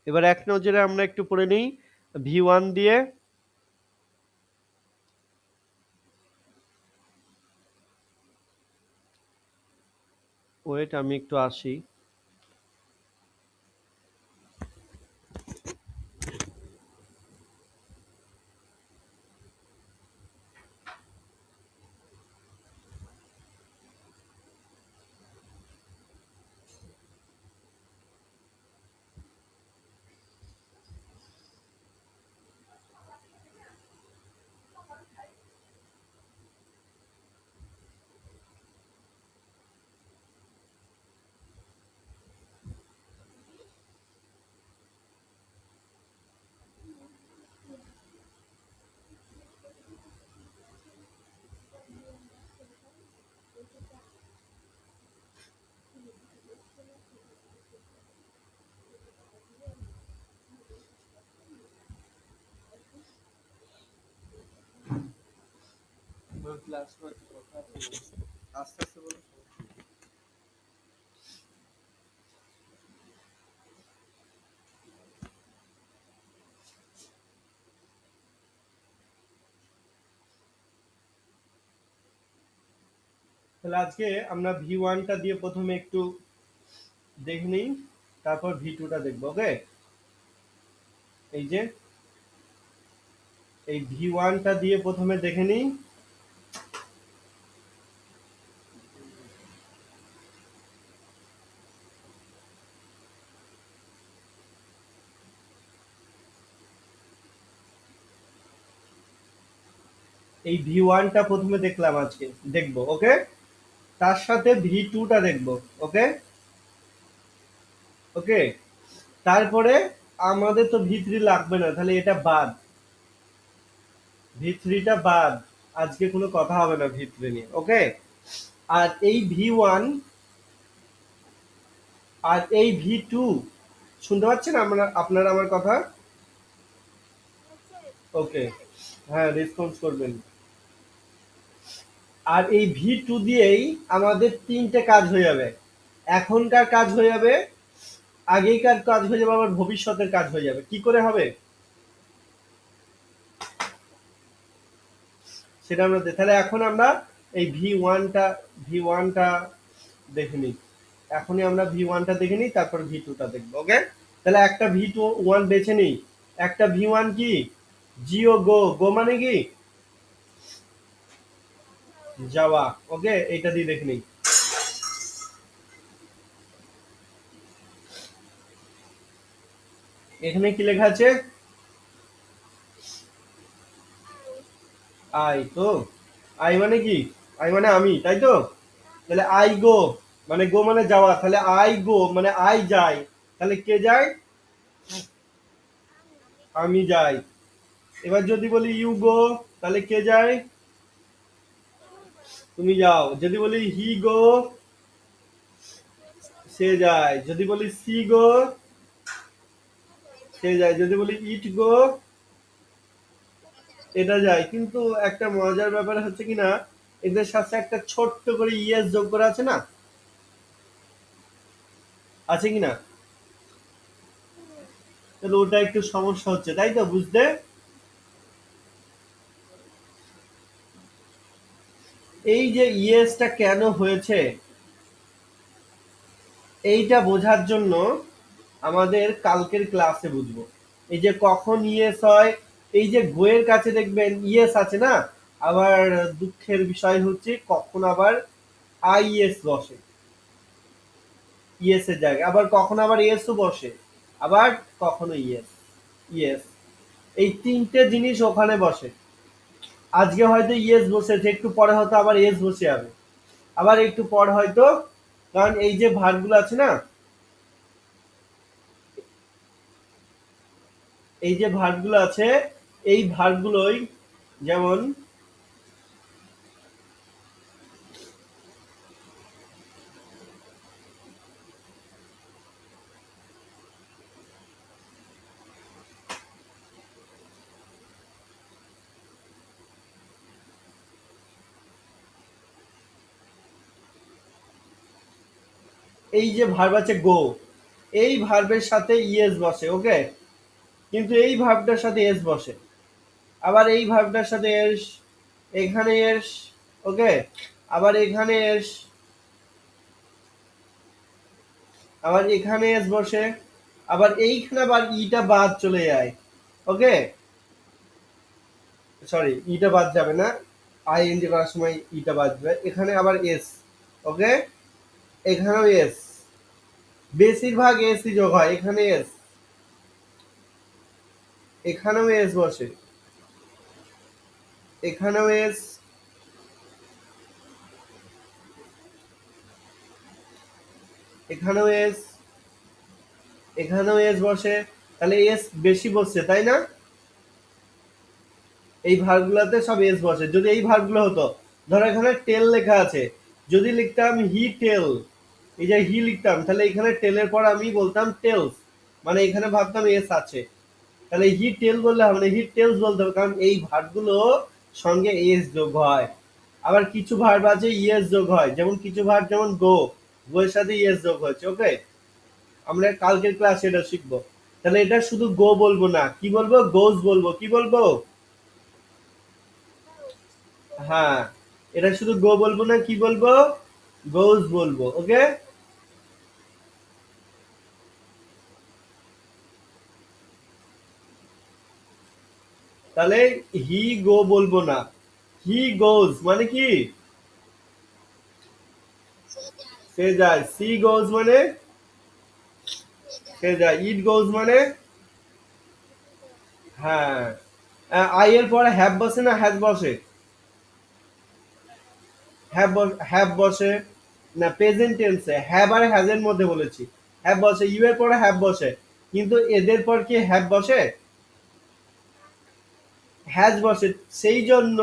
এবার এক নজরে আমরা একটু পড়ে নিই V1 দিয়ে। ওয়েট, আমি একটু আসি। আস্তে আস্তে বলো। তাহলে আজকে আমরা V1টা দিয়ে প্রথমে একটু দেখে নিই, তারপর V2টা দেখবো। ওকে, এই যে এই V1টা দিয়ে প্রথমে দেখে নিই। এই V1টা প্রথমে দেখলাম, আজকে দেখবো। ওকে, তার সাথে V2টা দেখবো। ওকে ওকে, তারপরে আমাদের তো V3 লাগবে না, তাহলে এটা বাদ, V3টা বাদ। আজকে কোনো কথা হবে না V3 নিয়ে। ওকে, আর এই V1 আর এই V2 শুনতে পাচ্ছেন আপনারা আমার কথা? ওকে, হ্যাঁ, রেসপন্স করবেন। আর এই V2 দিয়েই আমাদের তিনটে কাজ হয়ে যাবে। এখনকার কাজ হয়ে যাবে, আগেকার কাজ হয়ে যাবে, আবার ভবিষ্যতের কাজ হয়ে যাবে। কি করে হবে সেটা আমরা তাহলে এখন আমরা এই ভি ওয়ানটা দেখে নিই। এখনই আমরা V1টা দেখে নিই, তারপর V2টা দেখবো। ওকে, তাহলে একটা V1 বেছে নিই। একটা V1 কি জিও গো, গো মানে কি যাওয়া। ওকে, এইটা দিয়ে দেখে নিই। এখানে কি লেখা আছে? আই তো, আই মানে কি? আই মানে আমি, তাই তো? তাহলে আই গো মানে গো মানে যাওয়া, তাহলে আই গো মানে আই যাই। তাহলে কে যায়? আমি যাই। এবার যদি বলি ইউ গো, তাহলে কে যায়? তুমি যাও। যদি বলি হি গো, সে যায়। যদি বলি সি গো, সে যায়। যদি বলি ইট গো, এটা যায়। কিন্তু একটা মজার ব্যাপার হচ্ছে কিনা, এদের সাথে একটা ছোট্ট করে ইএস যোগ করা আছে না, আছে কিনা? তাহলে ওটা একটু সমস্যা হচ্ছে, তাই তো? বুঝতে এই যে ইএসটা কেন হয়েছে, এইটা বোঝার জন্য আমাদের কালকের ক্লাসে বুঝবো। এই যে কখন ইএস হয়, এই যে গোয়ের কাছে দেখবেন ইএস আছে না, আবার দুঃখের বিষয় হচ্ছে কখন আবার আইএস বসে ইএস এর জায়গায়, আবার কখন আবার এসও বসে, আবার কখনো ইএস। ইএস, এই তিনটে জিনিস ওখানে বসে। আজকে হয়তো ইএস বসেছে, একটু পরে হয়তো আবার এস বসে যাবে, আবার একটু পর হয়তো, কারণ এই যে ভার্বগুলো আছে না, এই যে ভার্বগুলো আছে, এই ভার্বগুলোই যেমন এই যে ভার্ব আছে গো, এই ভার্বের সাথে ইএস বসে, ওকে, কিন্তু এই ভার্বটার সাথে এস বসে, আবার এই ভার্বটার সাথে এস, এখানে এস, ওকে, আবার এখানে এস, আবার এখানে এস বসে, আবার এইখানে আবার ইটা বাদ চলে যায়, ওকে, সরি ইটা বাদ যাবে না, আইএনজি করার সময় ইটা বাদ যাবে, এখানে আবার এস, ওকে, এখানেও এস, বেশিরভাগ এসই যোগ হয়, এখানে এস, এখানেও এস বসে, এখানেও এস, এখানেও এস, এখানেও এস বসে, তাহলে এস বেশি বসছে তাই না, এই ভার্বগুলোতে সব এস বসে। যদি এই ভার্বগুলো হতো, ধরো এখানে টেল লেখা আছে, যদি লিখতাম হি টেল, এই যে হি লিখতাম, তাহলে এখানে টেলের পর আমি বলতাম টেলস, মানে এখানে ভাবতাম এস আছে, তাহলে হি টেল বললে হবে না, হি টেলস বলতে হবে, কারণ এই ভার্বগুলো সঙ্গে এস যোগ হয়। আবার কিছু ভার্ব আছে ইএস যোগ হয়, যেমন কিছু ভার্ব যেমন গো, গো এর সাথে ইএস যোগ হয়েছে, ওকে, আমরা কালকের ক্লাসে এটা শিখবো। তাহলে এটা শুধু গো বলবো না, কি বলবো, গোজ বলবো, কি বলবো, হ্যাঁ, এটা শুধু গো বলবো না, কি বলবো, গোজ বলবো, ওকে। তাহলে হি গো বলবো না, হি গোজ মানে কি, সে যায়, সি গোজ মানে সে যায়, ইট গোজ মানে, হ্যাঁ, আই এর পরে হ্যাভ বসে না হ্যাজ বসে, হ্যাভ বসে না, প্রেজেন্ট টেন্সে হ্যাভ আর হ্যাজের মধ্যে বলেছি, হ্যাভ বসে, ইউ এর পরে হ্যাভ বসে, কিন্তু এদের পর কি হ্যাভ বসে, হ্যাজ বসে, সেই জন্য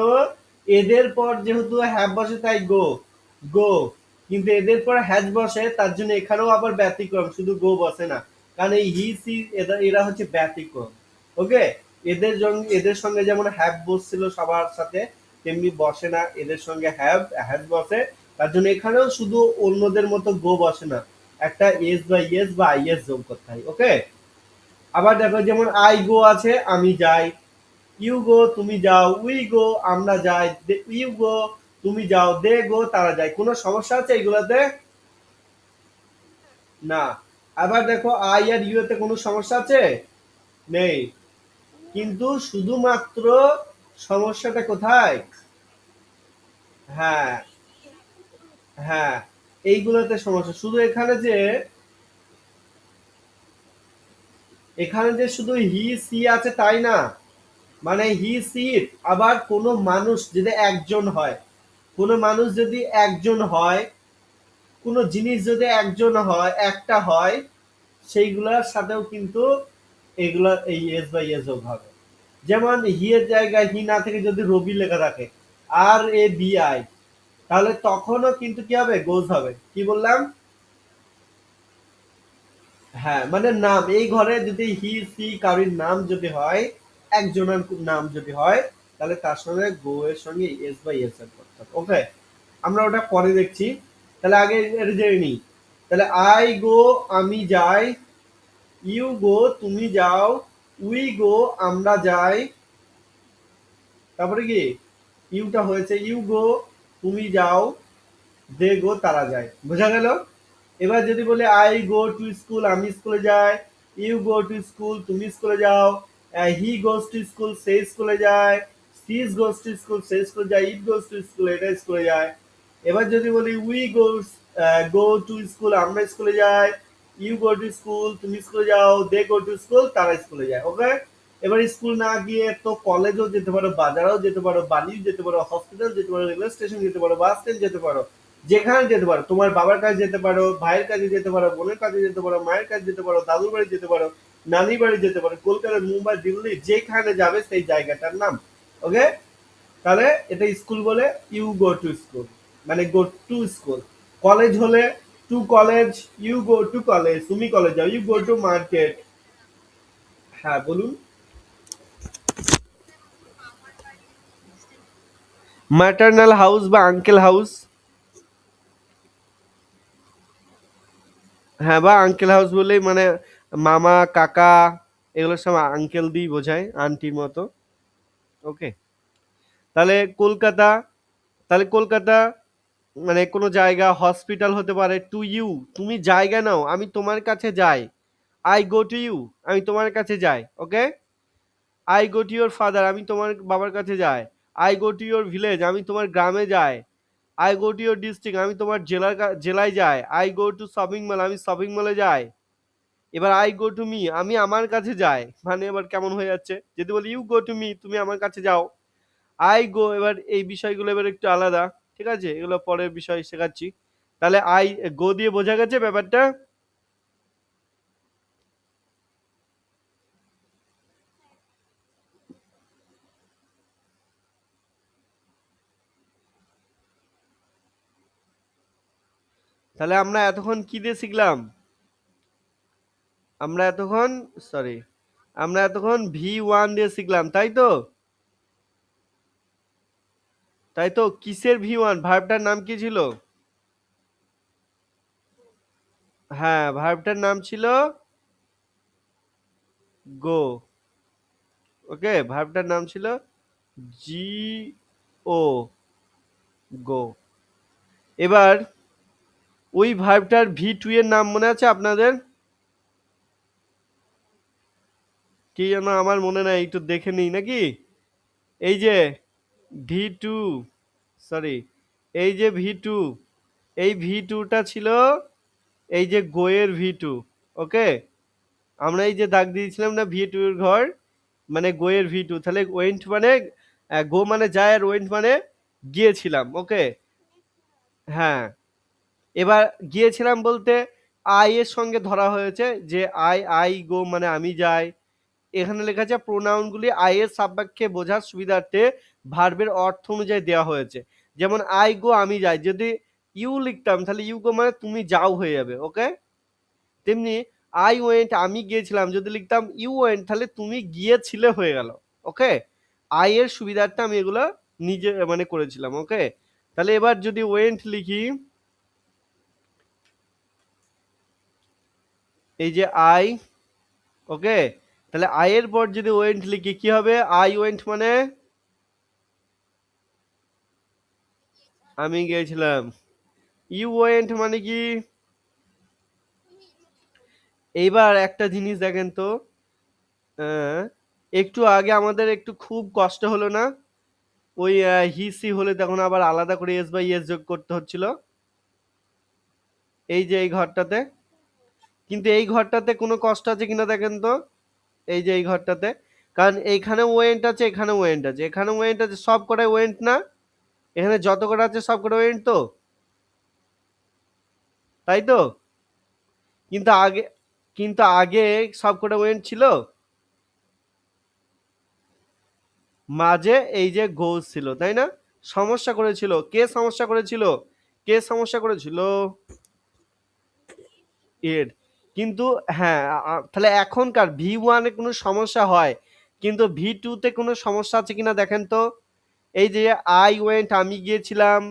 এদের পর যেহেতু হ্যাভ বসে তাই গো, গো, কিন্তু এদের পর হ্যাজ বসে, তার জন্য এখানেও আবার ব্যতিক্রম, শুধু গো বসে না, কারণ এই হি সি এরা হচ্ছে ব্যতিক্রম, ওকে, এদের সঙ্গে যেমন হ্যাভ বসছিল সবার সাথে, তেমনি বসে না, এদের সঙ্গে হ্যাজ বসে, তার জন্য এখানেও শুধু অন্যদের মতো গো বসে না, একটা এস বা ইয়েস বা আইএস যোগ করতে হয়, ওকে। আবার দেখো যেমন আই গো আছে, আমি যাই, ইউ গো তুমি যাও, উই গো আমরা যাই, ইউ গো তুমি যাও, দে গো তারা যায়, কোনো সমস্যা আছে এগুলাতে, না। আবার দেখো আই আর ইউ এতে কোনো সমস্যা আছে, নেই, কিন্তু শুধুমাত্র সমস্যাটা কোথায়, হ্যাঁ, হ্যাঁ, এইগুলোতে সমস্যা, শুধু এখানে যে শুধু হি সি আছে তাই না, মানে হি সি, আবার কোনো মানুষ যদি একজন হয়, কোনো মানুষ যদি একজন হয়, কোনো জিনিস যদি একজন হয়, একটা হয়, সেইগুলোর সাথেও কিন্তু এগুলা এই এস বাই এস যোগ হবে। যেমন হি এর জায়গায় হি না থেকে যদি রবি লেখা থাকে, আর এ বি আই, তাহলে তখনও কিন্তু কি হবে, গোজ হবে, কি বললাম, হ্যাঁ, মানে নাম, এই ঘরে যদি হি সি কারোর নাম যদি হয়, একজনের নাম যদি হয়, তাহলে তার সঙ্গে গো এর সঙ্গে এস বাই এস এর করতে হবে, ওকে, আমরা ওটা পরে দেখছি। তাহলে আগে এটা জেনে নিই, তাহলে আই গো আমি যাই, ইউ গো তুমি যাও, উই গো আমরা যাই, তারপরে কি, ইউটা হয়েছে, ইউ গো তুমি যাও, দে গো তারা যায়, বোঝা গেল। এবার যদি বলে আই গো টু স্কুল আমি স্কুলে যাই, ইউ গো টু স্কুল তুমি স্কুলে যাও, হি গোজ টু স্কুল সে স্কুলে যায়, সি গোজ টু স্কুল সে স্কুলে যায়, ইট গোজ টু স্কুল এটা স্কুলে যায়। এবার যদি বলি উই গো টু স্কুল আমরা স্কুলে যাই, ইউ গো টু স্কুল তুমি স্কুলে যাও, দে গো টু স্কুল তারা স্কুলে যায়, ওকে। এবার স্কুল না গিয়ে তো কলেজও যেতে পারো, বাজারেও যেতে পারো, বাড়িও যেতে পারো, হসপিটাল যেতে পারো, রেলওয়ে স্টেশন যেতে পারো, বাস স্ট্যান্ড যেতে পারো, যেখানে যেতে পারো, তোমার বাবার কাছে যেতে পারো, ভাইয়ের কাছে যেতে পারো, বোনের কাছে যেতে পারো, মায়ের কাছে যেতে পারো, দাদুর বাড়ি যেতে পারো, নানির বাড়ি যেতে পারো, কলকাতা মুম্বাই দিল্লি যেখানে যাবে সেই জায়গাটার নাম, ওকে। তাহলে এটা স্কুল বলে, ইউ গো টু স্কুল, মানে গো টু স্কুল। কলেজ হলে to college, you go to college, তুমি কলেজ যাও, ইউ গো টু মার্কেট, হ্যাঁ বলুন, ম্যাটারনাল হাউস বা আঙ্কেল হাউস, হ্যাঁ, বা আঙ্কেল হাউস বললেই মানে মামা কাকা এগুলোর সব আঙ্কেল দিয়ে বোঝায়, আন্টির মতো। ওকে, তাহলে কলকাতা, তাহলে কলকাতা মানে কোনো জায়গা, হসপিটাল হতে পারে। টু ইউ, তুমি জায়গা নাও, আমি তোমার কাছে যাই। আই গো টু ইউ, আমি তোমার কাছে যাই। Okay, I go to your father, আমি তোমার বাবার কাছে যাই। I go to your village, আমি তোমার গ্রামে যাই। I go to your district, আমি তোমার জেলায় যাই। I go to shopping mall, আমি শপিং মলে যাই। এবার আই গো টু মি, আমি আমার কাছে যাই, মানে এবার কেমন হয়ে যাচ্ছে যদি বলি ইউ গো টু মি, তুমি আমার কাছে যাও। আই গো, এবার এই বিষয়গুলো এবার একটু আলাদা, ঠিক আছে, এগুলো পরের বিষয় শেখাচ্ছি। তাহলে আই গো দিয়ে বোঝা গেছে ব্যাপারটা। তাহলে আমরা এতক্ষণ কি দিয়ে শিখলাম? আমরা এতক্ষণ, সরি, আমরা এতক্ষণ V1 দিয়ে শিখলাম, তাই তো? তাই তো, কিসের V1? ভার্বটার নাম কি ছিল? হ্যাঁ, ভার্বটার নাম ছিল গো। ওকে, ভার্বটার নাম ছিল জি ও, গো। এবার ওই ভার্বটার V2 এর নাম মনে আছে আপনাদের? কি যেন আমার মনে নাই, একটু দেখে নিই নাকি। এই যে V2, সরি, এই যে V2, এই V2টা ছিল এই যে গোয়ের V2। ওকে, আমরা এই যে দাগ দিয়েছিলাম না V2 এর ঘর, মানে গোয়ের V2, তাহলে ওয়েন্ট মানে গো মানে যায়, আর ওয়েন্ট মানে গিয়েছিলাম। ওকে, হ্যাঁ। এবার গিয়েছিলাম বলতে আই এর সঙ্গে ধরা হয়েছে, যে আই গো মানে আমি যাই। এখানে লেখা আছে প্রোনাউনগুলি আই এর সাববাক্যে বোঝার সুবিধার্থে ভার্বের অর্থ অনুযায়ী দেওয়া হয়েছে। যেমন আই গো আমি যাই, যদি ইউ লিখতাম তাহলে ইউ গো মানে তুমি যাও হয়ে যাবে। ওকে, তেমনি আই ওয়েন্ট আমি গিয়েছিলাম, যদি লিখতাম ইউ ওয়েন্ট তাহলে তুমি গিয়েছিলে হয়ে গেল। ওকে, আই এর সুবিধার্থে আমি এগুলো নিজে মানে করেছিলাম। ওকে, তাহলে এবার যদি ওয়েন্ট লিখি, এই যে আই, ওকে, তাহলে আই এর পর যদি ওয়েন্ট লিখি কি হবে? আই ওয়েন্ট মানে আমি গিয়েছিলাম। ইউ ওয়েন্ট মানে কি? এইবার একটা জিনিস দেখেন তো, আহ, একটু আগে আমাদের একটু খুব কষ্ট হলো না? ওই হি সি হলে তখন আবার আলাদা করে এস বাই এস যোগ করতে হচ্ছিল, এই যে এই ঘরটাতে। কিন্তু এই ঘরটাতে কোনো কষ্ট আছে কিনা দেখেন তো, এই যে এই ঘরটাতে। কারণ এইখানে ওয়েন্ট আছে, এখানে ওয়েন্ট আছে, এখানে ওয়েন্ট আছে, সব কটাই ওয়েন্ট না? এখানে যত কটা আছে সব কটা ওয়েন্ট তো, তাই তো? কিন্তু আগে, কিন্তু আগে সব কটা ওয়েন্ট ছিল, মাঝে এই যে গোজ ছিল, তাই না? সমস্যা করেছিল কে? সমস্যা করেছিল, কে সমস্যা করেছিল? এর, কিন্তু হ্যাঁ, তাহলে এখনকার V1 এ কোনো সমস্যা হয়, কিন্তু V2 তে কোনো সমস্যা আছে কিনা দেখেন তো। এই যে আই ওয়েন্ট আমি গিয়েছিলাম,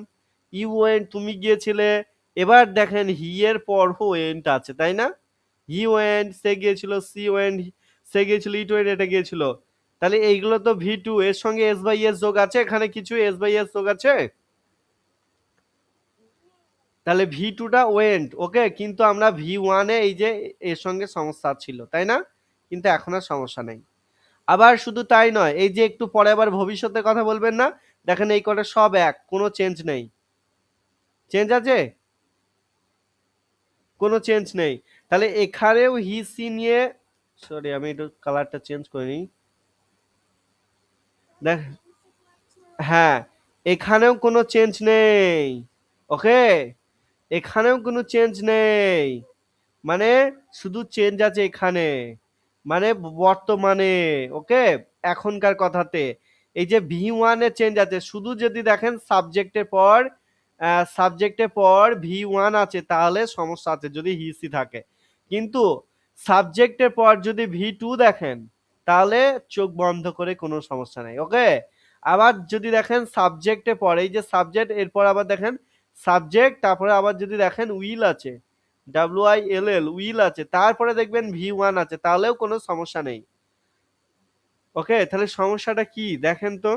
ইউ ওয়েন্ট তুমি গিয়েছিলে। এবার দেখেন হি এর পর ওয়েন্ট আছে, তাই না? হি ওয়েন্ট সে গিয়েছিল, সি ওয়েন্ট সে গিয়েছিল, ইট ওয়েন্ট এটা গিয়েছিল। তাহলে এইগুলো তো V2, এর সঙ্গে এস বাই এস যোগ আছে, এখানে কিছু এস বাই এস যোগ আছে। তাহলে V2টা ওয়েন্ট। ওকে, কিন্তু আমরা V1 এ এই যে এর সঙ্গে সমস্যা ছিল, তাই না? কিন্তু এখন আর সমস্যা নেই। আবার শুধু তাই নয়, এই যে একটু পরে আবার ভবিষ্যতের কথা বলবেন না, দেখেন এই কটা সব এক, কোনো চেঞ্জ নেই। চেঞ্জ আছে? কোনো চেঞ্জ নেই। তাহলে এখানেও হি সি নিয়ে, সরি আমি একটু কালারটা চেঞ্জ করে নিই। দেখ, হ্যাঁ, এখানেও কোনো চেঞ্জ নেই। ওকে, এখানেও কোনো চেঞ্জ নেই, মানে শুধু চেঞ্জ আছে এখানে, মানে বর্তমানে। ওকে, এখনকার কথাতে এই যে V1 এ চেঞ্জ আছে, শুধু যদি দেখেন সাবজেক্টের পর, সাবজেক্টের পর V1 আছে তাহলে সমস্যা আছে, যদি হিসি থাকে। কিন্তু সাবজেক্টের পর যদি V2 দেখেন তাহলে চোখ বন্ধ করে কোনো সমস্যা নাই। ওকে, আবার যদি দেখেন সাবজেক্টের পর, এই যে সাবজেক্ট, এরপর আবার দেখেন সাবজেক্ট, তারপরে আবার যদি দেখেন উইল আছে, WILL উইল আছে, তারপরে দেখবেন V1 আছে, তাহলেও কোনো সমস্যা নেই। ওকে, তাহলে সমস্যাটা কি দেখেন তো।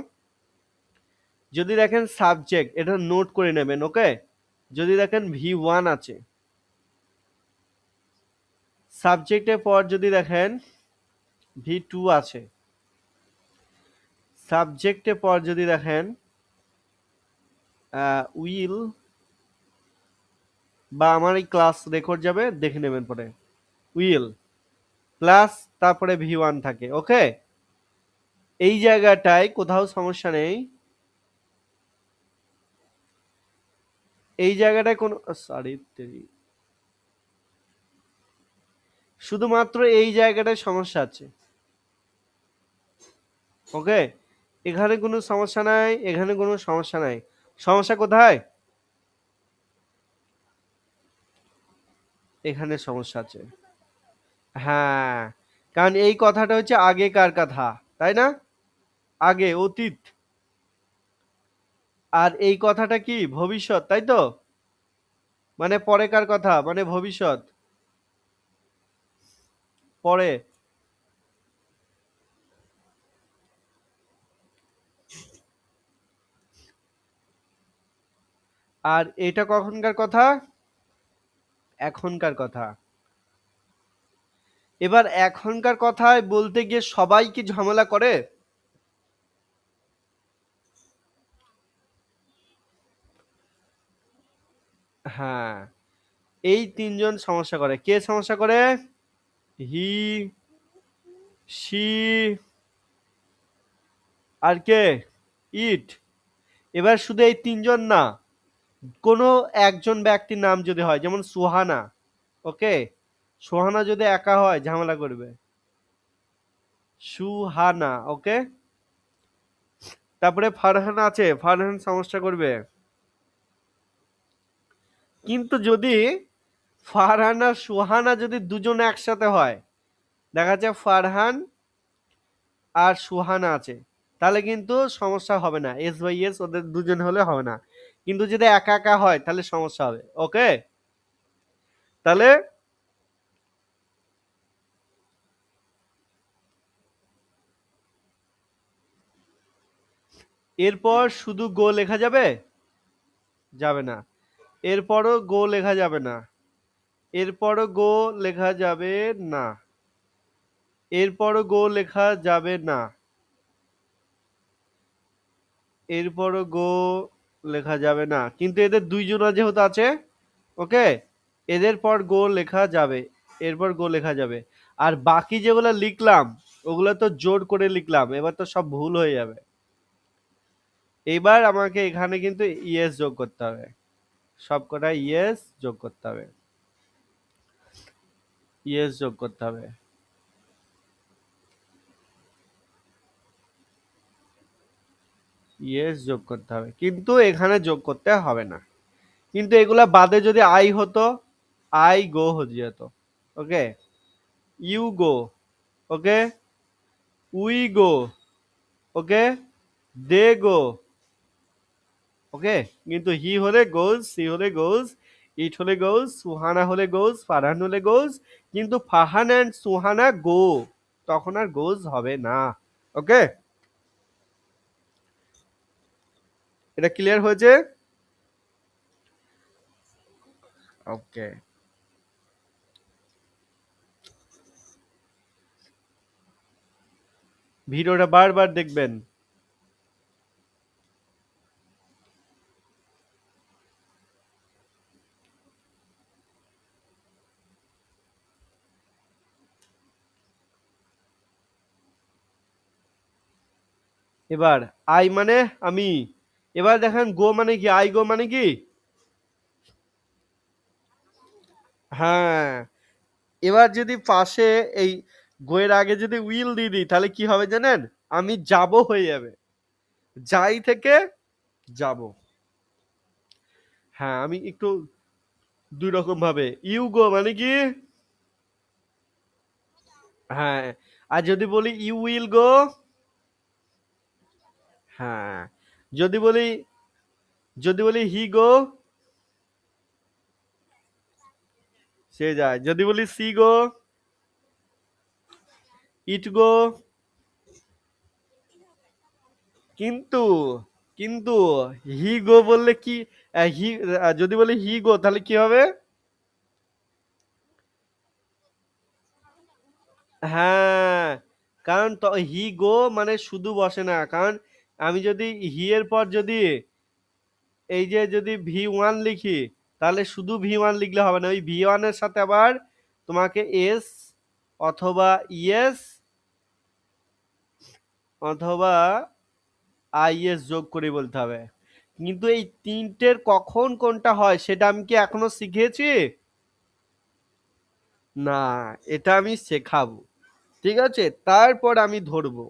যদি দেখেন সাবজেক্ট, এটা নোট করে নেবেন। ওকে, যদি দেখেন V1 আছে, সাবজেক্টের পর যদি দেখেন V2 আছে, সাবজেক্টের পর যদি দেখেন উইল, বা আমার এই ক্লাস রেকর্ড যাবে, দেখে নেবেন পরে, উইল প্লাস তারপরে V1 থাকে। ওকে, এই জায়গাটায় কোথাও সমস্যা নেই, এই জায়গাটায় কোনো, সরি, শুধুমাত্র এই জায়গাটায় সমস্যা আছে। ওকে, এখানে কোনো সমস্যা নাই, এখানে কোনো সমস্যা নাই। সমস্যা কোথায়? এখানে সমস্যা আছে। হ্যাঁ, কারণ এই কথাটা হচ্ছে আগেকার কথা, তাই না? আগে, অতীত। আর এই কথাটা কি ভবিষ্যৎ, তাই তো? মানে পরেকার কথা, মানে ভবিষ্যৎ, পরে। আর এটা কখনকার কথা? এখনকার কথা। এবার এখনকার কথায় বলতে গিয়ে সবাই কি ঝামেলা করে? হ্যাঁ, এই তিনজন সমস্যা করে। কে সমস্যা করে? হি, শি, আর কে? ইট। এবার শুধু এই তিনজন না, কোনো একজন ব্যক্তির নাম যদি হয়, যেমন সুহানা। ওকে, সুহানা যদি একা হয় ঝামেলা করবে, সুহানা। ওকে, তারপরে ফারহান আছে, ফারহান সমস্যা করবে। কিন্তু যদি ফারহান আর সুহানা যদি দুজন একসাথে হয়, দেখা যায় ফারহান আর সুহানা আছে, তাহলে কিন্তু সমস্যা হবে না, এস বাই এস ওদের দুজন হলে হবে না। কিন্তু যদি একা একা হয় তাহলে সমস্যা হবে। ওকে, তাহলে এরপর শুধু গো লেখা যাবে? যাবে না। এরপরও গো লেখা যাবে না। এরপরও গো লেখা যাবে না। এরপরও গো লেখা যাবে না। এরপরও গো লেখা যাবে না, কিন্তু এদের দুইজনা যেহেতু আছে, ওকে, এদের পর গো লেখা যাবে, এরপর গো লেখা যাবে। আর বাকি যেগুলো লিখলাম ওগুলো তো জোর করে লিখলাম, এবার তো সব ভুল হয়ে যাবে। এবার আমাকে এখানে কিন্তু ইএস যোগ করতে হবে, সব কটা ইএস যোগ করতে হবে, ইএস যোগ করতে হবে, ইএস যোগ করতে হবে, কিন্তু এখানে যোগ করতে হবে না। কিন্তু এগুলা বাদে যদি আই হতো, আই গো হয়ে যেত। ওকে, you go, okay, we go, ওকে, দে গো। ওকে, কিন্তু হি হলে গোজ, সি হলে গোজ, ইট হলে গোজ, সুহানা হলে গোজ, ফারহান হলে গোজ। কিন্তু ফারহান অ্যান্ড সুহানা গো, তখন আর গোজ হবে না। ওকে, এটা ক্লিয়ার হয়েছে? ওকে, ভিডিওটা বারবার দেখবেন। এবার আই মানে আমি। এবার দেখেন গো মানে কি, আই গো মানে কি? হ্যাঁ, এবার যদি পাশে এই গোয়ের আগে যদি উইল দিয়ে দিই তাহলে কি হবে জানেন? আমি যাব হয়ে যাবে, যাই থেকে যাব। হ্যাঁ, আমি একটু দুই রকম ভাবে, ইউ গো মানে কি? হ্যাঁ, আর যদি বলি ইউ উইল গো, হ্যাঁ, যদি বলি, যদি বলি হি গো, সে যায়। যদি বলি সি গো, ইট গো, কিন্তু কিন্তু হি গো বললে কি, হি, যদি বলি হি গো তাহলে কি হবে? হ্যাঁ, কারণ তো হি গো মানে শুধু বসে না, কারণ আমি যদি হি এর পর যদি এই যে যদি ভি ওয়ান লিখি, তাহলে শুধু ভি ওয়ান লিখলে হবে না, ওই ভি ওয়ানের সাথে আবার তোমাকে এস অথবা ইএস অথবা আইএস যোগ করে বলতে হবে। কিন্তু এই তিনটের কখন কোনটা হয় সেটা আমি কি এখনো শিখেছি? না, এটা আমি শেখাবো। ঠিক আছে, তারপর আমি ধরবো।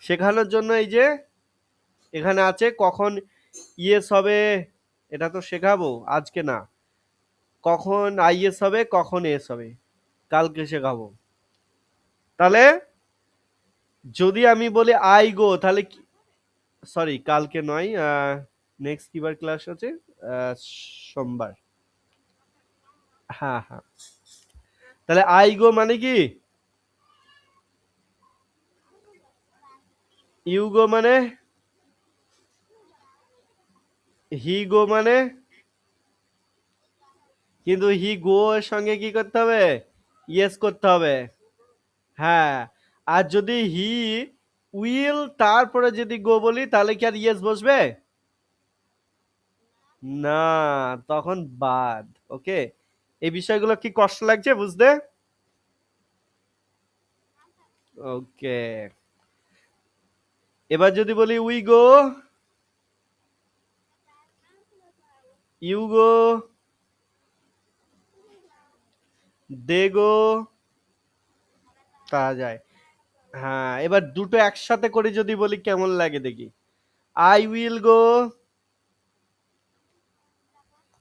শেখানোর জন্য এই যে এখানে আছে কখন ইএস হবে, এটা তো শেখাবো আজকে না। কখন আইএস হবে, কখন এস হবে, কালকে শেখাবো। তাহলে যদি আমি বলি আই গো তাহলে সরি কালকে নয়, নেক্সট কিবার ক্লাস আছে? আহ, সোমবার। হ্যাঁ হ্যাঁ, তাহলে আই গো মানে কি, ইউ গো মানে, হি গো মানে, কিন্তু হি গো এর সঙ্গে কি করতে হবে? ইয়েস করতে হবে। হ্যাঁ, আর যদি হি উইল তারপরে যদি গো বলি তাহলে কি আর ইয়েস বসবে? না, তখন বাদ। ওকে, এই বিষয়গুলো কি কষ্ট লাগছে বুঝতে? ওকে, এবার যদি বলি উই গো, ইউ গো, দে গো, তা যায়। হ্যাঁ, এবার দুটো একসাথে করে যদি বলি কেমন লাগে দেখি। আই উইল গো,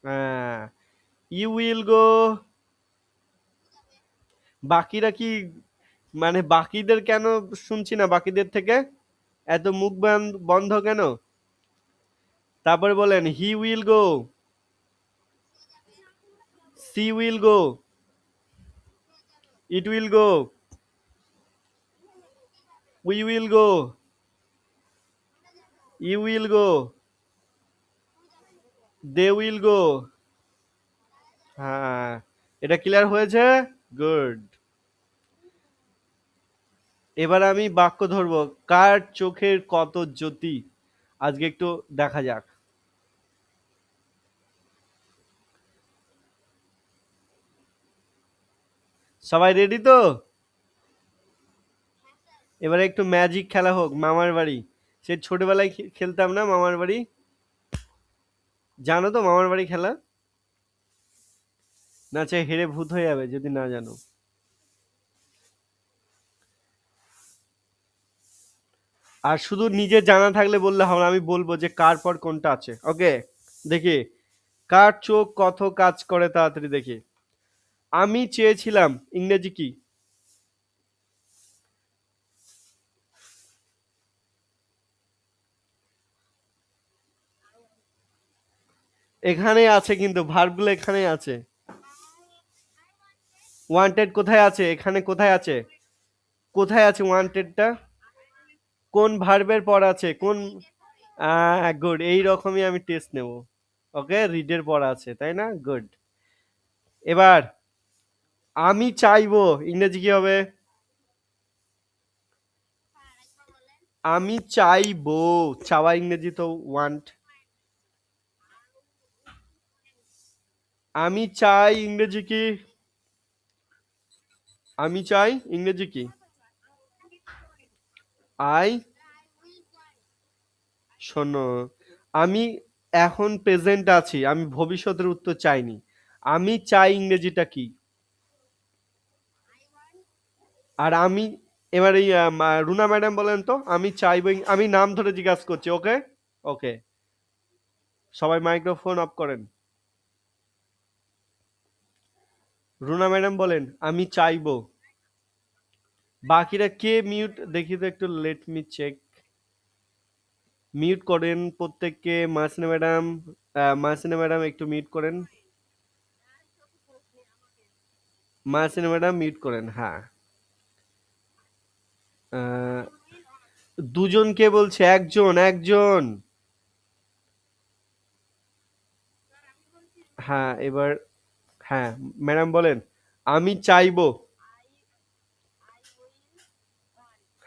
হ্যাঁ, ইউ উইল গো। বাকিরা কি, মানে বাকিদের কেন শুনছি না বাকিদের থেকে? এত মুখ বন্ধ কেন? তারপরে বলেন he will go, she will go, it will go, we will go, you will go, they will go. হ্যাঁ, এটা ক্লিয়ার হয়েছে? গুড। এবার আমি বাক্য ধরবো, কার চোখের কত জ্যোতি, আজকে একটু দেখা যাক। সবাই রেডি তো? এবারে একটু ম্যাজিক খেলা হোক, মামার বাড়ি। সে ছোটবেলায় খেলতাম না মামার বাড়ি, জানো তো মামার বাড়ি খেলা? না চাই হেরে ভূত হয়ে যাবে যদি না জানো। আর শুধু নিজে জানা থাকলে বললে হবে না, আমি বলবো যে কার পর কোনটা আছে। ওকে, দেখি কার চোখ কত কাজ করে তাড়াতাড়ি দেখি। আমি চেয়েছিলাম ইংরেজি কি? এখানে আছে, কিন্তু ভার্বগুলো এখানে আছে। ওয়ান্টেড কোথায় আছে? এখানে কোথায় আছে? কোথায় আছে ওয়ান্টেডটা? কোন ভার্বের পর আছে? কোন, গুড, এই রকমই আমি টেস্ট নেব। ওকে, রিডের পর আছে তাই না? গুড। এবার আমি চাইবো ইংরেজি কি হবে? আমি চাইবো, চাওয়া ইংরেজি তো ওয়ান্ট। আমি চাই ইংরেজি কি? আমি চাই ইংরেজি কি? আই, শোনো, আমি এখন প্রেজেন্ট আছি, আমি ভবিষ্যতের উত্তর চাইনি। আমি চাই ইংরেজিটা কি? আর আমি, এবার এই রুনা ম্যাডাম বলেন তো, আমি চাইবো আমি নাম ধরে জিজ্ঞাসা করছি। ওকে, ওকে, সবাই মাইক্রোফোন অফ করেন। রুনা ম্যাডাম বলেন আমি চাইবো। বাকিরা কে মিউট দেখি তো একটু, লেট মি চেক। মিউট করেন প্রত্যেককে। মাসিনা ম্যাডাম, মাসিনা ম্যাডাম একটু মিউট করেন। মাহসিনা ম্যাডাম মিউট করেন, হ্যাঁ। আহ, দুজন কে বলছে? একজন, একজন। হ্যাঁ, এবার হ্যাঁ, ম্যাডাম বলেন। আমি চাইবো।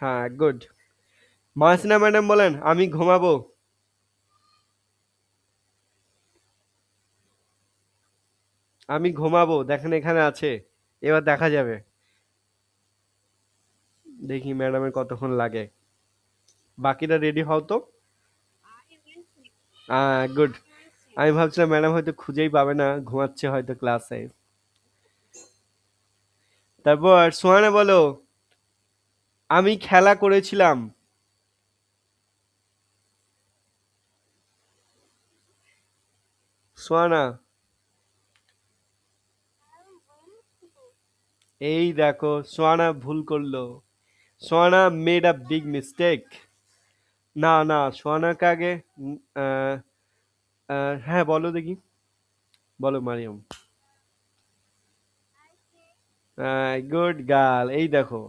হ্যাঁ, গুড। মাহসিনা ম্যাডাম বলেন, আমি ঘুমাবো। আমি ঘুমাবো, দেখেন এখানে আছে। এবার দেখা যাবে। দেখি ম্যাডামের কতক্ষণ লাগে। বাকিরা রেডি হও তো। গুড। আমি ভাবছিলাম ম্যাডাম হয়তো খুঁজেই পাবে না, ঘুমাচ্ছে হয়তো ক্লাসে। তারপর সোহানা বলো, আমি খেলা করেছিলাম। সোহানা, এই দেখো সোহানা ভুল করলো। Sohana made a big mistake. না না, সোহানাকে আগে উম, আহ, হ্যাঁ বলো দেখি, বলো মারিয়াম। Good girl. এই দেখো,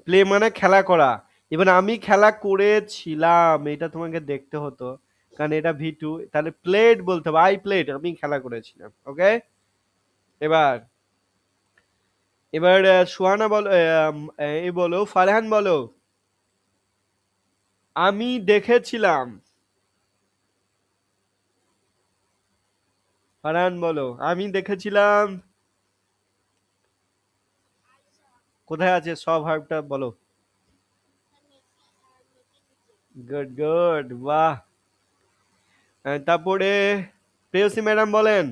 প্লে মানে খেলা করা। এবার আমি খেলা করেছিলাম, এটা তোমাকে দেখতে হতো, কারণ এটা ভি2। তাহলে প্লেড বলতে হবে, আই প্লেড, আমি খেলা করেছিলাম। ওকে। এবার এবার সুহানা বলো, এই বলো, ফারহান বলো, আমি দেখেছিলাম। ফারহান বলো, আমি দেখেছিলাম। কোথায় আছে সব ভার্বটা বলো। গুড গুড, বাহ। তারপরে প্রেয়সী ম্যাডাম বলেন,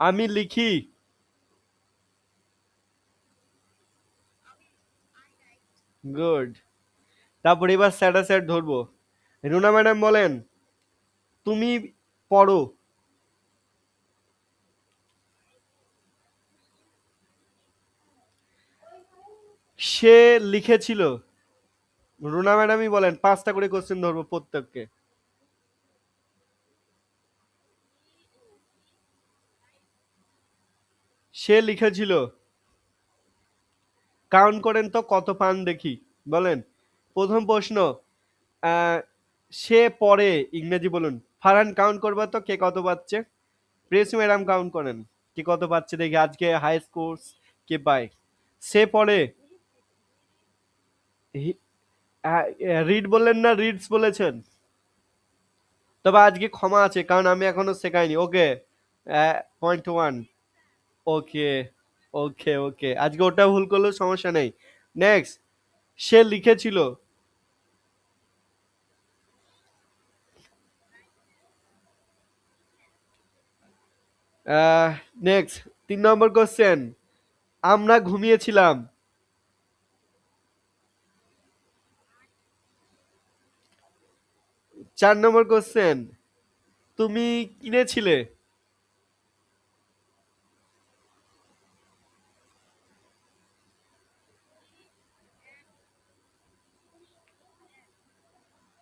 আমি লিখি। গুড। তারপরে এবার স্যাটা স্যাট ধরবো। রুনা ম্যাডাম বলেন, তুমি পড়ো। সে লিখেছিল। রুনা ম্যাডামই বলেন, 5টা করে কোশ্চেন ধরবো প্রত্যেককে। সে লিখেছিল। কাউন্ট করেন তো কত পান দেখি। বলেন। প্রথম প্রশ্ন, আহ, সে পড়ে, ইংরেজি বলুন। ফারহান কাউন্ট করবা তো কে কত পাচ্ছে। প্রেস ম্যাডাম কাউন্ট করেন, কে কত পাচ্ছে দেখি আজকে হাই স্কোর কে পায়। সে পড়ে। রিড বললেন না, রিডস বলেছেন। তবে আজকে ক্ষমা আছে, কারণ আমি এখনো শেখাইনি। ওকে। 0.1। ওকে ওকে ওকে, আজকে ওটা ভুল করলেও সমস্যা নেই। নেক্সট, সে লিখেছিল। নেক্সট, 3 নম্বর কোশ্চেন, আমরা ঘুমিয়েছিলাম। 4 নম্বর কোশ্চেন, তুমি কিনেছিলে।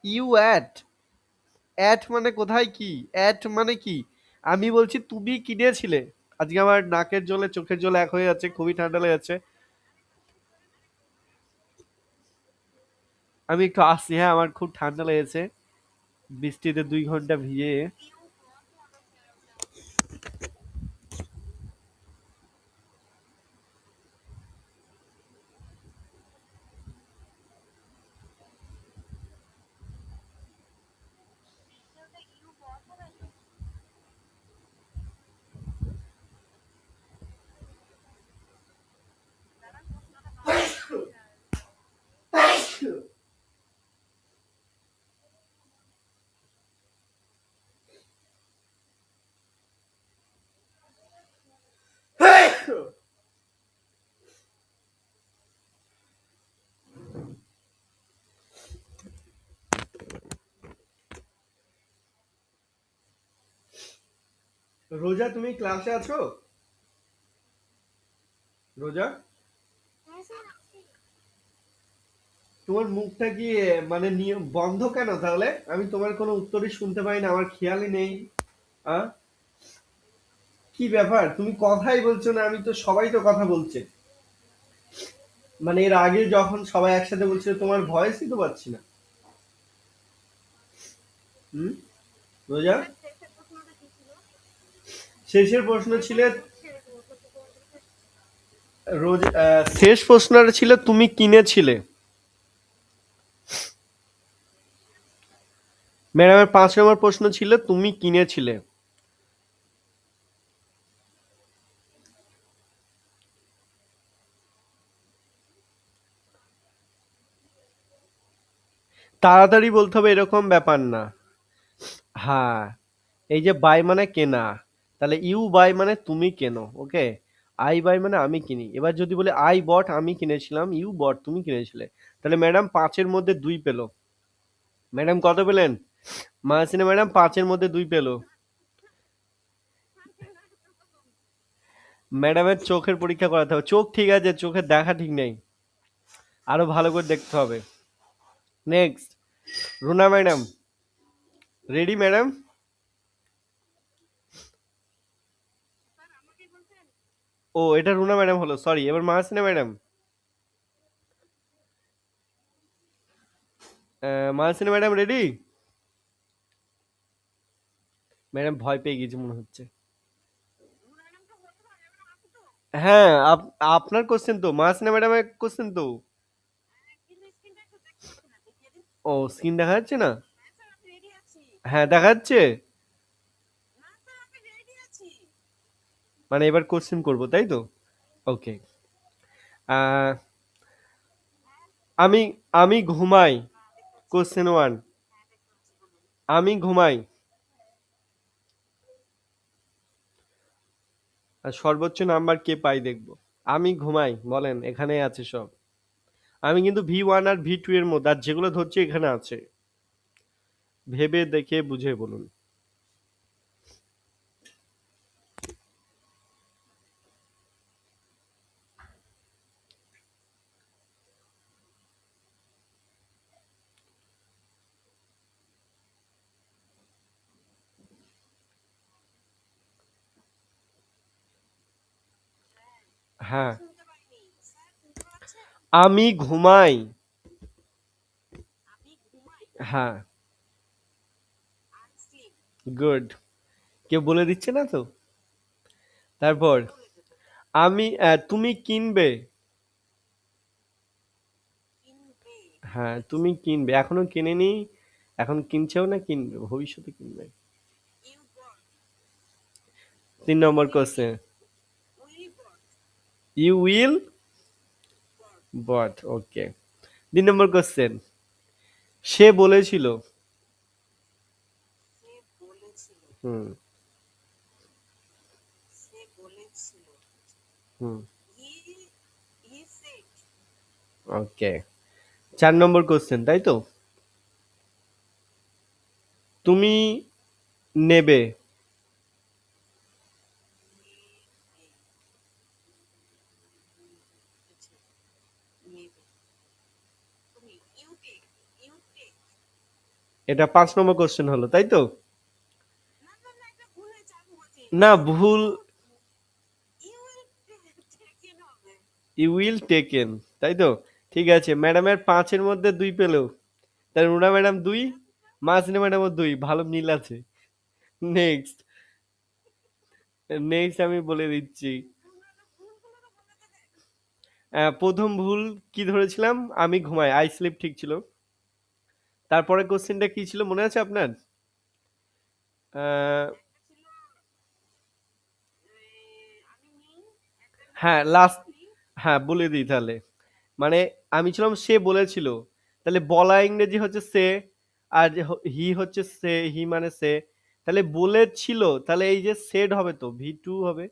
You at. অ্যাট মানে কোথায় কি? অ্যাট মানে কি? আমি বলছি তুমি কিনেছিলে। আজকে আমার নাকের জলে চোখের জল এক হয়ে যাচ্ছে, খুবই ঠান্ডা লেগে যাচ্ছে। আমি একটু আসছি, হ্যাঁ, আমার খুব ঠান্ডা লেগেছে বৃষ্টিতে 2 ঘন্টা ভিজে। রোজা, তুমি ক্লাসে আছো? রোজা, তোমার মুখটা কি মানে বন্ধ কেন তাহলে? আমি তোমার কোনো উত্তরই শুনতে পাই না, আমার খেয়ালই নেই। আহ কি ব্যাপার, তুমি কথাই বলছো না? আমি তো, সবাই তো কথা বলছে। মানে এর আগে যখন সবাই একসাথে বলছিল তোমার ভয়েসই তো পাচ্ছি না। হুম। রোজা, শেষের প্রশ্ন ছিল, শেষ প্রশ্নটা ছিল তুমি কিনেছিলে। ম্যাডামের 5 নম্বর প্রশ্ন ছিল তুমি কিনেছিলে। তাড়াতাড়ি বলতে হবে এরকম ব্যাপার না। হ্যাঁ, এই যে বাই মানে কেনা, তাহলে ইউ বাই মানে তুমি কেনো, ওকে। আই বাই মানে আমি কিনি। এবার যদি বলে আই বট, আমি কিনেছিলাম, ইউ বট তুমি কিনেছিলে, তাহলে ম্যাডাম 5-এর মধ্যে 2 পেলো। ম্যাডাম কত পেলেন? মাসিনা ম্যাডাম 5-এর মধ্যে 2 পেলো। ম্যাডামের চোখের পরীক্ষা করাতে হবে। চোখ ঠিক আছে, চোখের দেখা ঠিক নেই, আরো ভালো করে দেখতে হবে। Next, Runa madam. Ready madam? ও, এটা রুনা ম্যাডাম হলো, সরি। এবার Mahasina madam. Mahasina madam ready? Madam ভয় পেয়ে গেছে মনে হচ্ছে। হ্যাঁ, আপনার কোশ্চেন তো, মাহাসিনা ম্যাডামের কোশ্চেন তো। ও, স্ক্রিন দেখা যাচ্ছে না? হ্যাঁ, দেখা যাচ্ছে। মানে এবার কোশ্চেন করব, তাই তো? ওকে। আহ, আমি আমি ঘুমাই। কোশ্চেন 1, আমি ঘুমাই। আর সর্বোচ্চ নাম্বার কে পাই দেখবো। আমি ঘুমাই, বলেন, এখানে আছে সব। আমি কিন্তু V1 আর V2 এর মধ্যে, আর যেগুলো ধরছি এখানে আছে। ভেবে দেখে বুঝে বলুন। হ্যাঁ, আমি ঘুমাই। হ্যাঁ, গুড। কেউ বলে দিচ্ছে না তো? তারপর, তুমি কিনবে। হ্যাঁ, তুমি কিনবে, এখনো কিনেনি। এখন কিনছেও না, কিনবে, ভবিষ্যতে কিনবে। 3 নম্বর question, you will bought, okay. 3 নম্বর কোশ্চেন, সে বলেছিল। হুম। হুম। ওকে। 4 নম্বর কোশ্চেন, তাই তো? তুমি নেবে। এটা 5 নম্বর কোশ্চেন হলো, তাই তো? না, ভুল। ইউ উইল টেকেন, তাই তো? ঠিক আছে, ম্যাডামের 5-এর মধ্যে 2 পেলো। তাই রুনা ম্যাডাম 2, মাসিনা ম্যাডামও 2, ভালো মিল আছে। নেক্সট, নেক্সট আমি বলে দিচ্ছি। প্রথম ভুল কি ধরেছিলাম? আমি ঘুমাই, আই স্লিপ, ঠিক ছিল। তারপরে কোশ্চেনটা কি ছিল মনে আছে আপনার? আহ, হ্যাঁ, লাস্ট। হ্যাঁ, বলে দিই তাহলে। মানে আমি ছিলাম সে বলেছিল, তাহলে বলা ইংরেজি হচ্ছে সে, আর হি হচ্ছে সে, হি মানে সে। তাহলে বলেছিল, তাহলে এই যে সেড হবে তো V2 হবে।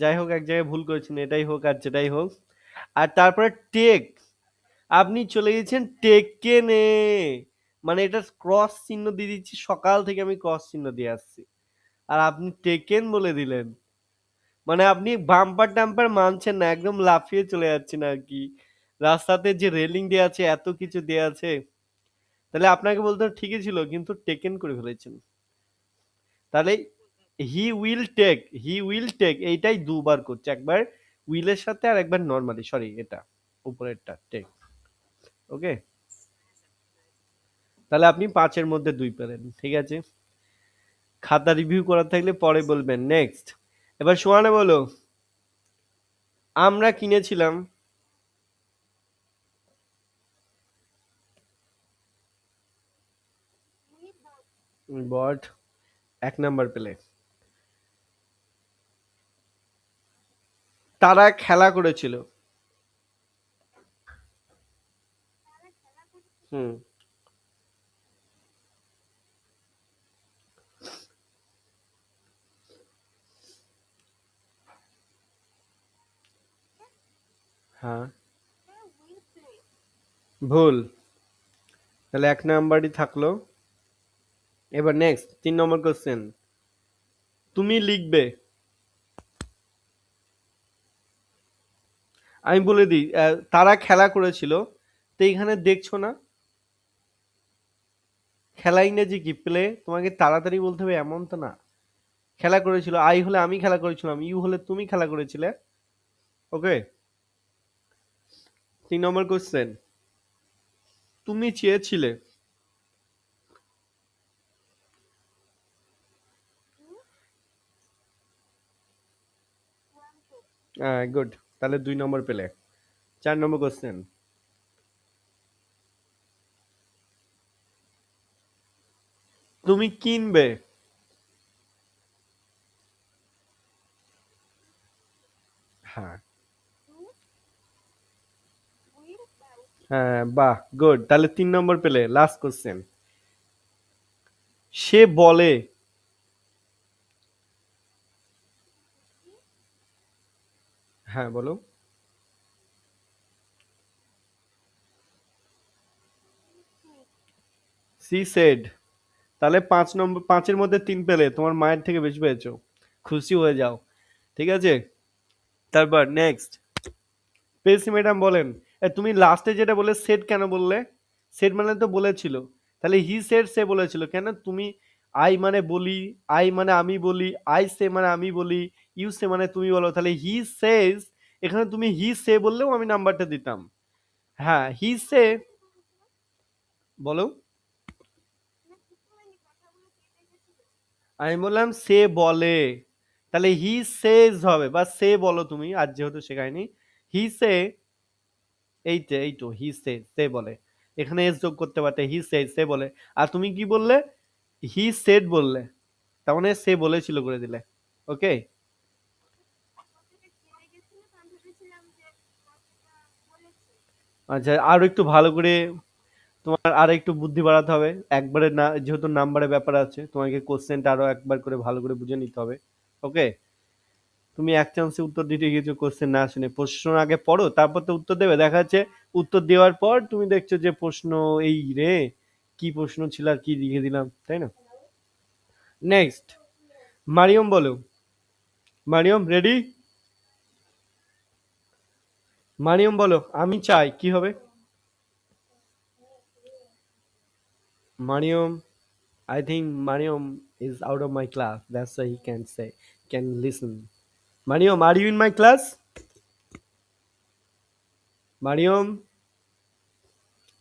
যাই হোক, এক জায়গায় ভুল করেছেন, এটাই হোক আর যেটাই হোক। আর তারপরে টেক, আপনি চলে গেছেন টেকেনে। মানে এটা ক্রস চিহ্ন দিয়ে দিচ্ছি, সকাল থেকে আমি ক্রস চিহ্ন দিয়ে আসছি, আর আপনি টেকেন বলে দিলেন। মানে আপনি বাম্পার টাম্পার মানছেন না, একদম লাফিয়ে চলে যাচ্ছেন আর কি। রাস্তাতে যে রেলিং দেওয়া আছে, এত কিছু দেওয়া আছে, তাহলে আপনাকে বলতে হবে ঠিকই ছিল, কিন্তু টেকেন করে ফেলেছেন। তাহলে হি উইল টেক এইটাই দুবার করছে, একবার উইলের সাথে আর একবার নর্মালি, সরি এটা উপরেরটা টেক। ওকে, তাহলে আপনি 5-এর মধ্যে 2 পেলেন, ঠিক আছে। খাতা রিভিউ করার থাকলে পরে বলবেন। নেক্সট, এবার সোহানা বলো, আমরা কিনেছিলাম। বট, 1 নাম্বার পেলে। তারা খেলা করেছিল। হুম, হ্যাঁ, ভুল। তাহলে 1 নাম্বারই থাকলো। এবার নেক্সট 3 নম্বর কোশ্চেন, তুমি লিখবে। আমি বলে দিই, তারা খেলা করেছিল, তো এইখানে দেখছো না খেলা ইংরেজি কি প্লে, তোমাকে তাড়াতাড়ি বলতে হবে এমন তো না। খেলা করেছিল, আই হলে আমি খেলা করেছিলাম, ইউ হলে তুমি খেলা করেছিলে। ওকে, 3 নম্বর কোশ্চেন, তুমি চেয়েছিলে। গুড, তাহলে 2 নম্বর পেলে। 4 নম্বর কোশ্চেন, তুমি কিনবে। হ্যাঁ, হ্যাঁ, বাহ, গুড, তাহলে 3 নম্বর পেলে। লাস্ট কোশ্চেন, সে বলে। হ্যাঁ বলো। সি সেড, তাহলে 5 নম্বর, 5-এর মধ্যে 3 পেলে, তোমার মায়ের থেকে বেশি পেয়েছো, খুশি হয়ে যাও, ঠিক আছে। তারপর নেক্সট, পেসি ম্যাডাম বলেন, তুমি লাস্টে যেটা বলে সেট কেন বললে? সেট মানে তো বলেছিল, তাহলে হি সেড সে বলেছিল কেন? তুমি আই মানে বলি, আই মানে আমি বলি, আই সে মানে আমি বলি, ইউ সে মানে তুমি বলো, তাহলে হি সেজ, এখানে তুমি হি সে বললেও আমি নাম্বারটা দিতাম। হ্যাঁ, হি সে, বলো। আমি বললাম সে বলে, তাহলে হি সেজ হবে, বা সে বলো তুমি, আর যেহেতু শেখায়নি। হি সে, এই তো হি সে, সে বলে, এখানে এস যোগ করতে পারতে, হি সে, সে বলে। আর তুমি কি বললে? হি সেড বললে, তার মানে সে বলেছিল করে দিলে। ওকে, আচ্ছা, আরো একটু ভালো করে, তোমার আরো একটু বুদ্ধি বাড়াতে হবে। একবারে না, যেহেতু নাম্বারের ব্যাপার আছে, তোমাকে কোশ্চেনটা আরো একবার করে ভালো করে বুঝে নিতে হবে। ওকে, তুমি এক চান্সে উত্তর দিতে গিয়েছো কোশ্চেন না শুনে, প্রশ্ন আগে পড়ো তারপর তো উত্তর দেবে। দেখা যাচ্ছে উত্তর দেওয়ার পর তুমি দেখছো যে প্রশ্ন, এই রে কি প্রশ্ন ছিল আর কি লিখে দিলাম, তাই না। নেক্সট, মারিয়ম বলো। মারিয়ম রেডি? মারিয়ম বলো, আমি চাই কি হবে? Maryam, I think Mariam is out of my class. That's why he can say, can listen. Mariam, are you in my class? Mariam,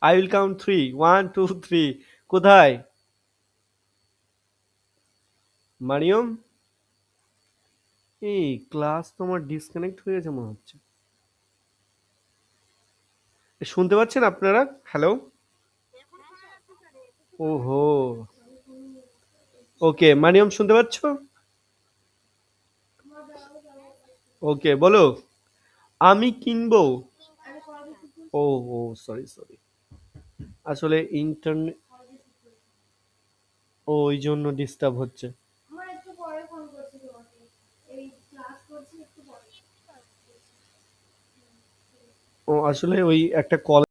I will count three. 1, 2, 3. কোথায়? মারিয়ম, এই ক্লাস তোমার ডিসকানেক্ট হয়ে গেছে মনে হচ্ছে। শুনতে পাচ্ছেন আপনারা? হ্যালো? ওহো, ওকে, মারিয়ম শুনতে পাচ্ছ? ওকে, বলো, আমি কিনবো। ও, ও, সরি সরি, আসলে ইন্টারনেট, ওই জন্য ডিস্টার্ব হচ্ছে। ও আসলে ওই একটা কল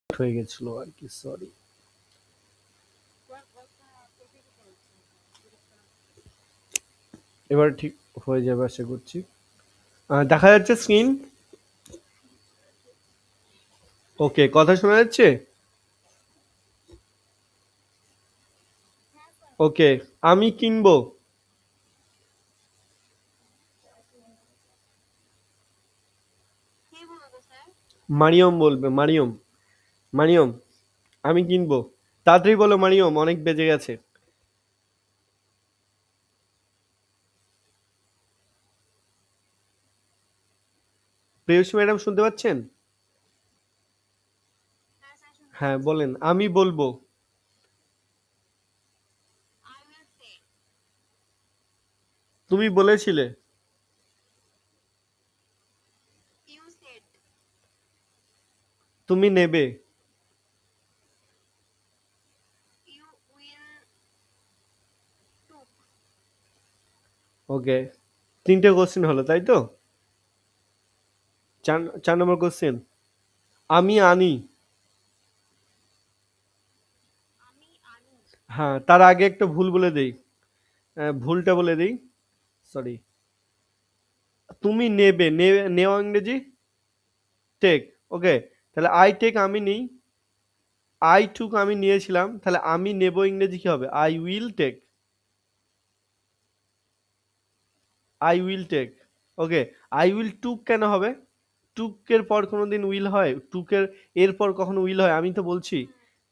হয়ে গেছিল আর কি, সরি। এবার ঠিক হয়ে যাবে আশা করছি। দেখা যাচ্ছে স্ক্রিন? ওকে, কথা শোনা যাচ্ছে? ওকে, আমি কিনবো। মারিয়ম বলবে, মারিয়ম। মারিয়ম, আমি কিনবো। তাড়াতাড়ি বলো মারিয়ম, অনেক বেজে গেছে। প্রেয়সী ম্যাডাম শুনতে পাচ্ছেন? হ্যাঁ বলেন, আমি বলবো। তুমি বলেছিলে। তুমি নেবে। ওকে, তিনটে কোশ্চেন হলো তাই তো? চার, 4 নম্বর কোশ্চেন। আমি আনি। হ্যাঁ, তার আগে একটা ভুল বলে দেই। ভুলটা বলে দিই। সরি। তুমি নেবে, নেওয়া ইংরেজি টেক। ওকে, তাহলে আই টেক আমি নেই। আই টুক আমি নিয়েছিলাম, তাহলে আমি নেব ইংরেজি কি হবে? I will take. I will take. Okay, I will took কেন হবে? টুকের পর কোনোদিন উইল হয়? টুকের এরপর কখনো উইল হয়? আমি তো বলছি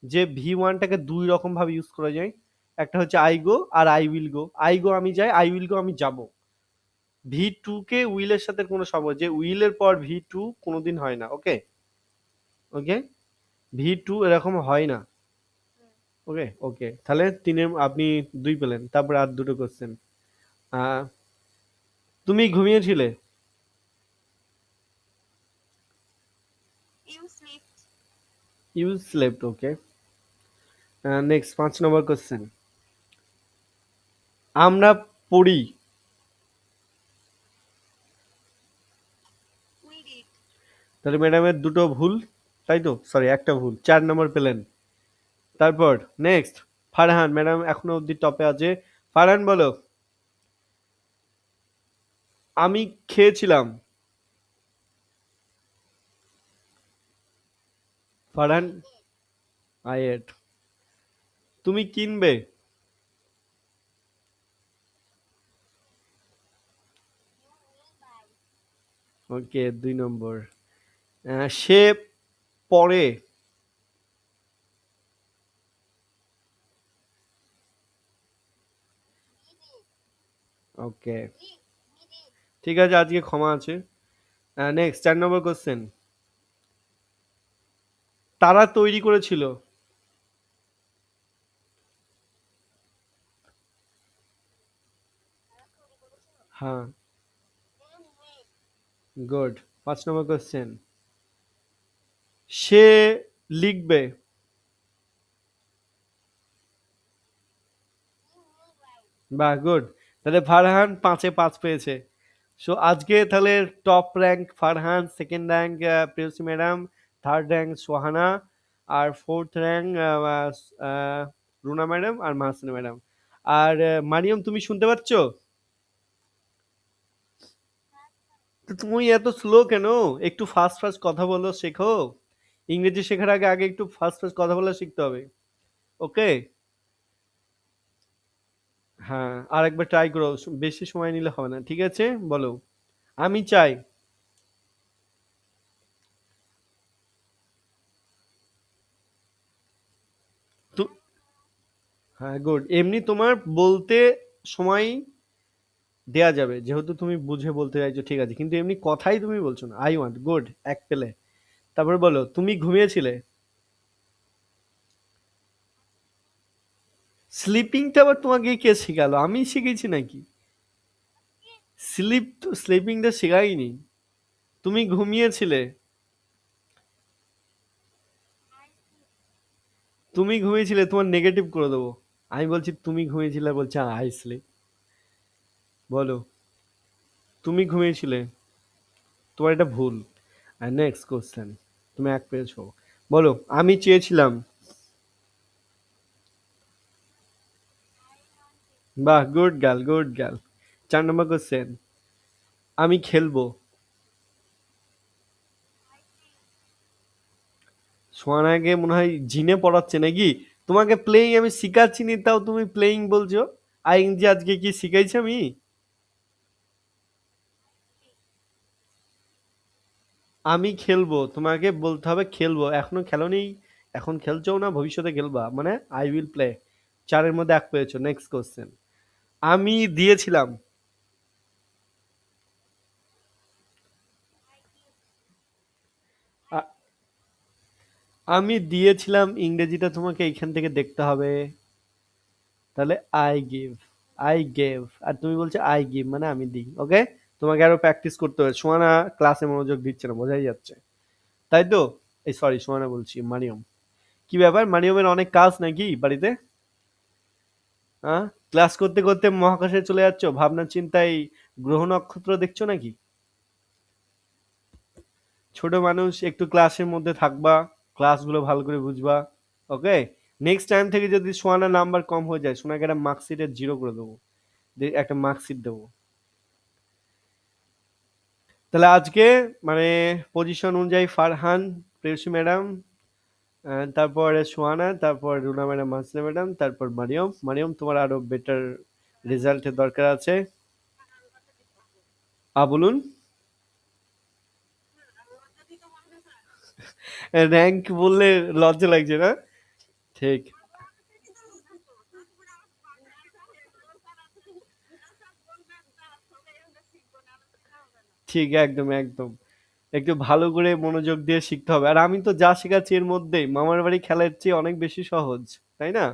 যে ভি ওয়ানটাকে দুই রকম ভাবে ইউজ করা যায়। একটা হচ্ছে আই গো আর I will go. I go আমি যাই, আই উইল গো আমি যাব। ভি টু কে উইলের সাথে কোনো সম্পর্ক, যে উইলের পর ভি টু কোনোদিন হয় না। ওকে। ওকে, ভি টু এরকম হয় না। ওকে ওকে, তাহলে তিনের আপনি দুই পেলেন। তারপর আর দুটো কোশ্চেন। আহ তুমি ঘুমিয়েছিলে। You slept. Okay, next 5 number question. আমরা পড়ি। তাহলে ম্যাডামের দুটো ভুল, তাই তো? সরি, একটা ভুল। 4 নম্বর পেলেন। তারপর নেক্সট, ফারহান ম্যাডাম এখনো অব্দি টপে আছে। ফারহান বলো। আমি খেয়েছিলাম। Farhan, I ate. তুমি কিনবে। ওকে, 2 নম্বর। সে পড়ে। ওকে, ঠিক আছে, আজকে ক্ষমা আছে। নেক্সট 4 নম্বর কোশ্চেন। তারা তৈরি করেছিল। হ্যাঁ, গুড। 5 নম্বর কোশ্চেন। সে লিখবে। বাহ, গুড। তাহলে ফারহান 5-এ 5 পেয়েছে। সো আজকে তাহলে top rank Farhan, second rank Preyoshi madam, third rank Sohana, আর ফোর্থ র্যাঙ্ক রুনা ম্যাডাম আর মাহসিনা ম্যাডাম। আর মারিয়ম, তুমি শুনতে পাচ্ছ? তো তুমি এত স্লো কেন? একটু ফাস্ট ফাস্ট কথা বলো, শেখো। ইংরেজি শেখার আগে আগে একটু ফাস্ট ফাস্ট কথা বলা শিখতে হবে। ওকে। হ্যাঁ, আর একবার ট্রাই করো, বেশি সময় নিলে হবে না, ঠিক আছে? বলো। আমি চাই। তো হ্যাঁ, গুড। এমনি তোমার বলতে সময় দেয়া যাবে, যেহেতু তুমি বুঝে বলতে চাইছো, ঠিক আছে, কিন্তু এমনি কথাই তুমি বলছো না। আই ওয়ান্ট, গুড, এক পেলে। তারপর বলো, তুমি ঘুমিয়েছিলে। স্লিপিংটা আবার তোমাকে কে শেখালো? আমি শিখেছি নাকি? স্লিপিংটা শেখাইনি। তুমি ঘুমিয়েছিলে। তুমি ঘুমিয়েছিলে, তোমার নেগেটিভ করে দেবো। আমি বলছি তুমি ঘুমিয়েছিলে, বলছে আই স্লিপ। বলো, তুমি ঘুমিয়েছিলে। তোমার এটা ভুল। আর নেক্সট কোশ্চেন। তুমি এক পেয়েছো। বলো, আমি চেয়েছিলাম। বাহ, গুড গার্ল, গুড গার্ল। 4 নম্বর কোশ্চেন। আমি খেলবো। শোয়ার আগে মনে হয় জিনে পড়াচ্ছে নাকি? তোমাকে প্লেইং আমি শিখাচ্ছি নি, তাও তুমি প্লেইং বলছো। আইএনজি আজকে কি শিখাইছি আমি? আমি খেলবো, তোমাকে বলতে হবে খেলবো। এখনো খেলোনি, এখন খেলছো না, ভবিষ্যতে খেলবা মানে আই উইল প্লে। চারের মধ্যে এক পেয়েছো, নেক্সট কোশ্চেন। আমি দিয়েছিলাম। আ- আমি দিয়েছিলাম, ইংরেজিটা তোমাকে এইখান থেকে দেখতে হবে। তাহলে আই গিভ, আই গেভ। আর তুমি বলছো আই গিভ মানে আমি দিই। ওকে, তোমাকে আরো প্র্যাকটিস করতে হবে। সোয়ানা ক্লাসে মনোযোগ দিচ্ছে না, বোঝাই যাচ্ছে। তাই তো? এই সরি, সোয়ানা বলছি, মারিয়ম। কি ব্যাপার, মারিয়মের অনেক কাজ নাকি বাড়িতে? হ্যাঁ, ক্লাস করতে করতে মহাকাশে চলে যাচ্ছ, ভাবনা চিন্তায় গ্রহ নক্ষত্র দেখছো নাকি? ছোট মানুষ, একটু ক্লাসের মধ্যে থাকবা, ক্লাসগুলো ভালো করে বুঝবা। ওকে, নেক্সট টাইম থেকে যদি সোয়ানা নাম্বার কম হয়ে যায়, সোনাকে একটা মার্কশিটে জিরো করে দেবো, একটা মার্কশিট দেবো। তাহলে আজকে মানে পজিশন অনুযায়ী ফারহান, প্রেয়সী ম্যাডাম, তারপরে সোয়ানা, তারপর রুনা ম্যাডাম, মাসলে ম্যাডাম, তারপর মারিয়ম। মারিয়ম, তোমার আরো বেটার রেজাল্টের দরকার আছে। বলুন। র্যাঙ্ক বললে লজ্জা লাগছে না? ঠিক। ঠিক, একদম একদম। একটু ভালো করে মনোযোগ দিয়ে শিখতে হবে। আর আমি তো যা শেখাচ্ছি এর মধ্যেই মামার বাড়ি খেলার চেয়ে অনেক বেশি সহজ, তাই না?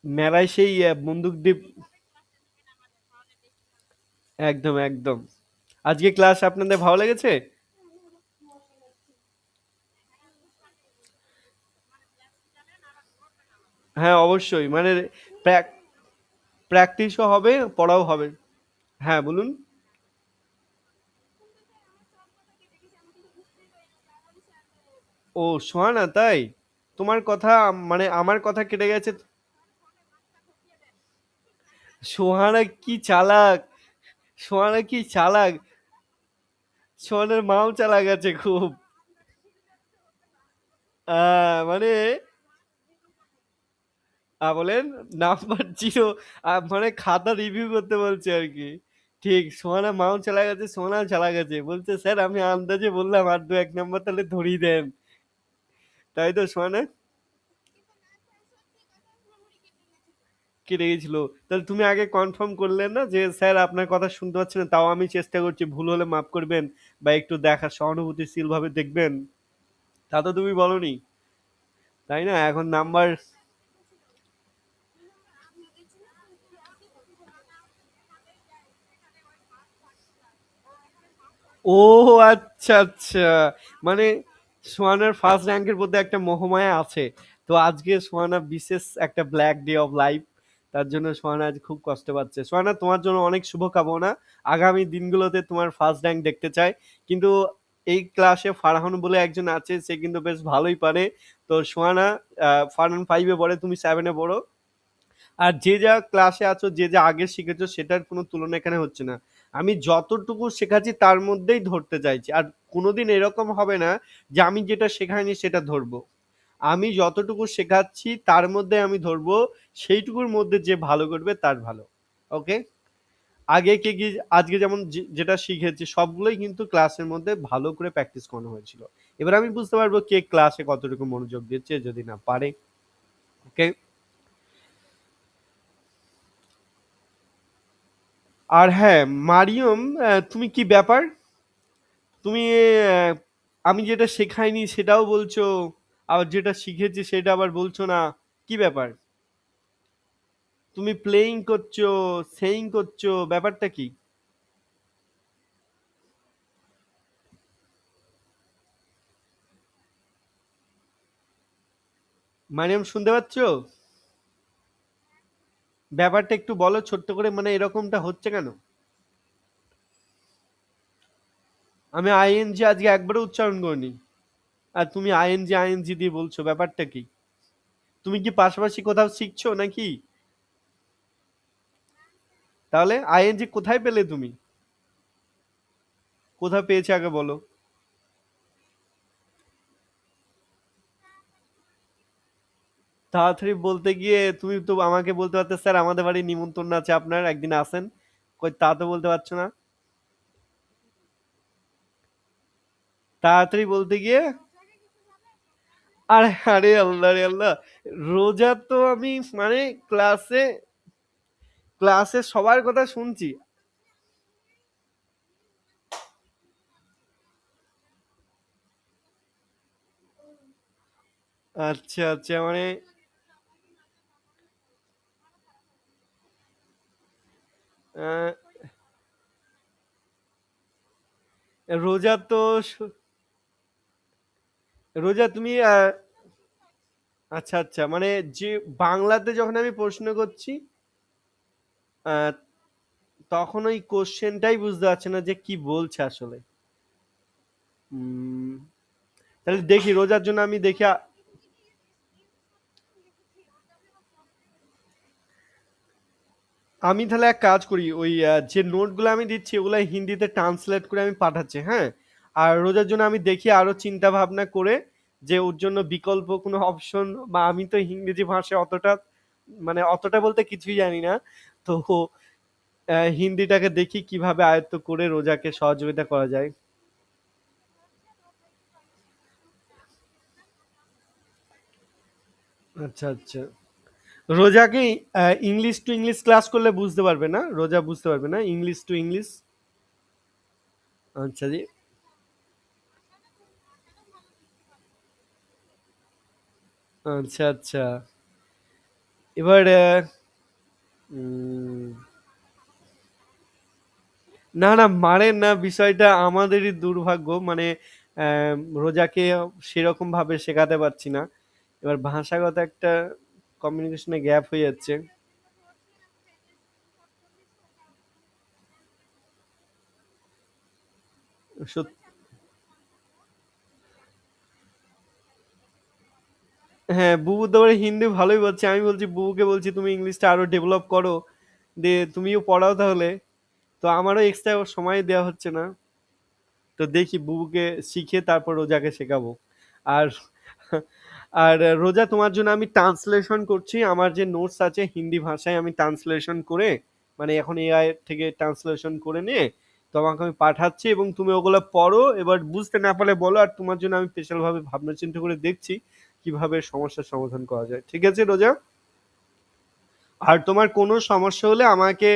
মেলায় সেই বন্দুক দ্বীপ। একদম একদম। আজকে ক্লাস আপনাদের ভালো লেগেছে? হ্যাঁ অবশ্যই, মানে প্র্যাকটিসও হবে, পড়াও হবে। হ্যাঁ বলুন। ও সোহানা, তাই? তোমার কথা, মানে আমার কথা কেটে গেছে। সোহানা কি চালাক, সোহানা কি চালাক, সোহানের মাও চালাক আছে খুব। মানে বলেন, নাম্বার জিরো, মানে খাতা রিভিউ করতে বলছে আর কি। ঠিক, সোহানা মাও চালা গেছে, সোহানাও চালা গেছে, বলছে স্যার আমি আন্দাজে বললাম আর দু এক নাম্বার তাহলে ধরিয়ে দেন। তাই তো সোহানা? কেটে গেছিল? তাহলে তুমি আগে কনফার্ম করলেন না যে স্যার আপনার কথা শুনতে পাচ্ছি না, তাও আমি চেষ্টা করছি, ভুল হলে মাফ করবেন, বা একটু দেখা সহানুভূতিশীল ভাবে দেখবেন। তা তো তুমি বলনি, তাই না? এখন নাম্বার। ও আচ্ছা আচ্ছা, মানে সোহানার ফার্স্ট র্যাঙ্কের মধ্যে একটা মোহমায়া আছে। তো আজকে সোহানা বিশেষ একটা ব্ল্যাক ডে অফ লাইফ, তার জন্য সোহানা আজ খুব কষ্ট পাচ্ছে। সোহানা, তোমার জন্য অনেক শুভকামনা। আগামী দিনগুলোতে তোমার ফার্স্ট র্যাঙ্ক দেখতে চাই। কিন্তু এই ক্লাসে ফারহান বলে একজন আছে, সে কিন্তু বেশ ভালোই পারে। তো সোহানা, ফারহান ফাইভে পড়ে, তুমি সেভেনে পড়ো। আর যে যা ক্লাসে আছো, যে যা আগে শিখেছো, সেটার কোনো তুলনা এখানে হচ্ছে না। আমি যতটুকু শেখাচ্ছি তার মধ্যেই ধরতে চাইছি। আর কোনোদিন এরকম হবে না যে আমি যেটা শেখাইনি সেটা ধরবো। আমি যতটুকু শেখাচ্ছি তার মধ্যে আমি ধরবো, সেইটুকুর মধ্যে যে ভালো করবে তার ভালো। ওকে, আগে কে কি, আজকে যেমন যেটা শিখেছি সবগুলোই কিন্তু ক্লাসের মধ্যে ভালো করে প্র্যাকটিস করানো হয়েছিল। এবার আমি বুঝতে পারবো কে ক্লাসে কতটুকু মনোযোগ দিচ্ছে, যদি না পারে। ওকে। আর হ্যাঁ, মারিয়ম, তুমি কি ব্যাপার, তুমি আহ, আমি যেটা শেখাইনি সেটাও বলছো, আবার যেটা শিখেছি সেটা আবার বলছো না, কি ব্যাপার? তুমি প্লেইং করছো, সেইং করছো, ব্যাপারটা কি? মারিয়ম শুনতে পাচ্ছো? ব্যাপারটা একটু বলো ছোট্ট করে, মানে এরকমটা হচ্ছে কেন? আমি আইএনজি আজকে একবারও উচ্চারণ করিনি, আর তুমি আইএনজি আইএনজি দিয়ে বলছো, ব্যাপারটা কি? তুমি কি পাশাপাশি কোথাও শিখছো নাকি? তাহলে আইএনজি কোথায় পেলে তুমি? কোথায় পেয়েছে আগে বলো। তাড়াতাড়ি বলতে গিয়ে তুমি তো আমাকে বলতে পারতে স্যার আমাদের বাড়ি নিমন্ত্রণ আছে আপনার, একদিন আসেন। কই তা তো বলতে পারছো না। তাড়াতাড়ি বলতে গিয়ে, আরে আরে আল্লাহ রে আল্লাহ, রোজা তো আমি মানে ক্লাসে ক্লাসে সবার কথা শুনছি। আচ্ছা আচ্ছা, মানে আহ, রোজা তো রোজা তুমি আচ্ছা আচ্ছা, মানে যে বাংলাতে যখন আমি প্রশ্ন করছি আহ, তখন ওই কোশ্চেনটাই বুঝতে পারছে না যে কি বলছে আসলে। উম, তাহলে দেখি রোজার জন্য আমি দেখি আমি তাহলে এক কাজ করি, ওই যে নোটগুলো আমি দিচ্ছি ওগুলো হিন্দিতে ট্রান্সলেট করে আমি পাঠাচ্ছি, হ্যাঁ। আর রোজার জন্য আমি দেখি আরো চিন্তা ভাবনা করে যে ওর জন্য বিকল্প কোনো অপশন, বা আমি তো ইংরেজি ভাষায় অতটা মানে অতটা বলতে কিছুই জানি না, তো হিন্দিটাকে দেখি কিভাবে আয়ত্ত করে রোজাকে সহযোগিতা করা যায়। আচ্ছা আচ্ছা, রোজাকে ইংলিশ টু ইংলিশ ক্লাস করলে বুঝতে পারবে না, রোজা বুঝতে পারবে না ইংলিশ টু ইংলিশ। আচ্ছা জি। আচ্ছা আচ্ছা, এবার উম, না না মারেন না, বিষয়টা আমাদেরই দুর্ভাগ্য, মানে রোজাকে সেরকম ভাবে শেখাতে পারছি না। এবার ভাষাগত একটা কমিউনিকেশনে গ্যাপ হয়ে যাচ্ছে। সত- হ্যাঁ, বুবু তো এবারে হিন্দি ভালোই বলছে, আমি বলছি বুবুকে বলছি তুমি ইংলিশটা আরো ডেভেলপ করো, দিয়ে তুমিও পড়াও তাহলে। তো আমারও এক্সট্রা সময় দেওয়া হচ্ছে না। তো দেখি বুবুকে শিখে তারপর রোজাকে শেখাবো। আর আর রোজা তোমার জন্য আমি ট্রান্সলেশন করছি, আমার যে নোটস আছে হিন্দি ভাষায় আমি ট্রান্সলেশন করে, মানে এখন এআই থেকে ট্রান্সলেশন করে নিয়ে তোমাকে আমি পাঠাচ্ছি, এবং তুমি ওগুলো পড়ো, এবার বুঝতে না পারলে বলো, আর তোমার জন্য আমি স্পেশাল ভাবে ভাবনা চিন্তা করে দেখছি কিভাবে সমস্যার সমাধান করা যায়, ঠিক আছে রোজা? আর তোমার কোনো সমস্যা হলে আমাকে।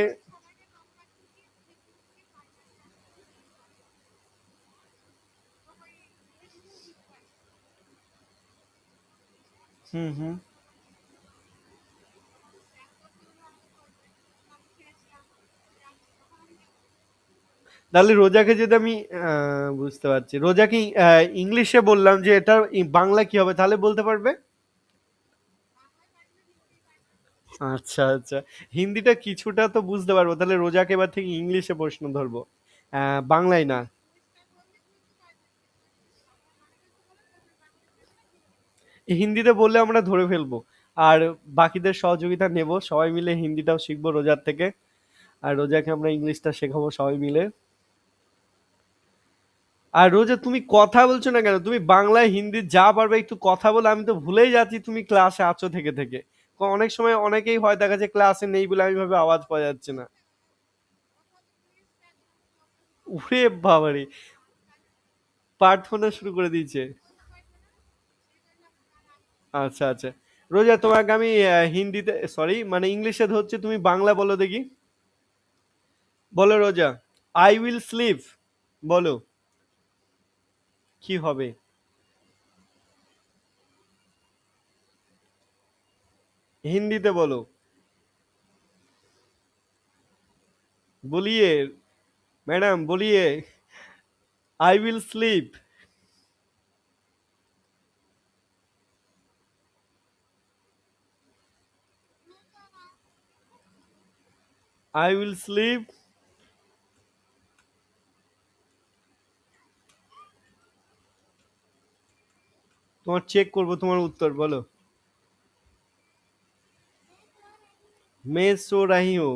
হুম হুম। তাহলে রোজাকে যদি আমি বুঝতে পারছি, রোজাকে ইংলিশে বললাম যে এটা বাংলা কি হবে, তাহলে বলতে পারবে? আচ্ছা আচ্ছা, হিন্দিটা কিছুটা তো বুঝতে পারবো, তাহলে রোজাকে এবার থেকে ইংলিশে প্রশ্ন ধরবো, বাংলায় না। হিন্দিতে বললে আমরা ধরে ফেলবো, আর বাকিদের সহযোগিতা নেব, সবাই মিলে হিন্দিটাও শিখবো রোজার থেকে, আর রোজাকে আমরা ইংলিশটা শেখাবো সবাই মিলে। আর রোজা তুমি কথা বলছো না কেন, তুমি বাংলায় হিন্দি যা পারবে একটু কথা বলে, আমি তো ভুলেই যাচ্ছি তুমি ক্লাসে আছো থেকে থেকে। অনেক সময় অনেকেই হয় দেখা যায় ক্লাসে নেই বলে আমি ভাবে আওয়াজ পাওয়া যাচ্ছে না। উরে বাবারে, প্রার্থনা শুরু করে দিয়েছে। আচ্ছা আচ্ছা, রোজা তোমাকে আমি হিন্দিতে সরি মানে ইংলিশে ধরছি, তুমি বাংলা বলো দেখি। বলো রোজা, আই উইল স্লিপ, বলো কি হবে। হিন্দিতে বলো, বলিয়ে ম্যাডাম বলিয়ে, I will slip. I will slip. তোমার চেক করবো তোমার উত্তর, বলো। মে সো রাহি হো,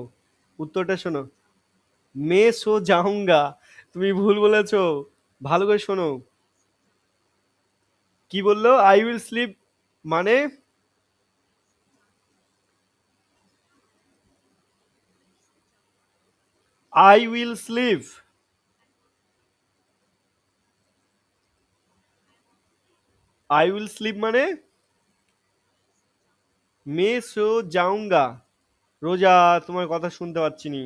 উত্তরটা শোনো। মে সো যাউঙ্গা, তুমি ভুল বলেছো, ভালো করে শোনো। কি বললো আই উইল স্লিপ মানে? I will slip. I will slip মানে মে সো যাউঙ্গা। রোজা, তোমার কথা শুনতে পাচ্ছি নি।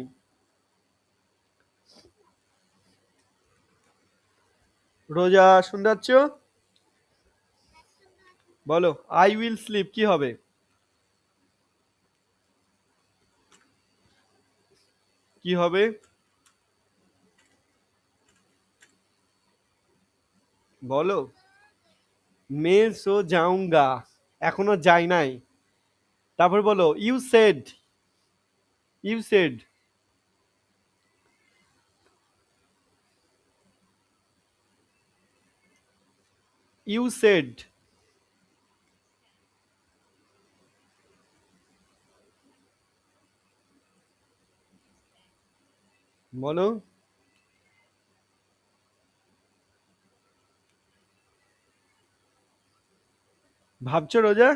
রোজা শুনতে পাচ্ছ? বলো আই উইল স্লিপ কি হবে? কি হবে? বলো। মে সো যাউঙ্গা, এখনো যাই নাই। তারপর বলো you said. You said. You said. বলো। ভাবছো রোজা?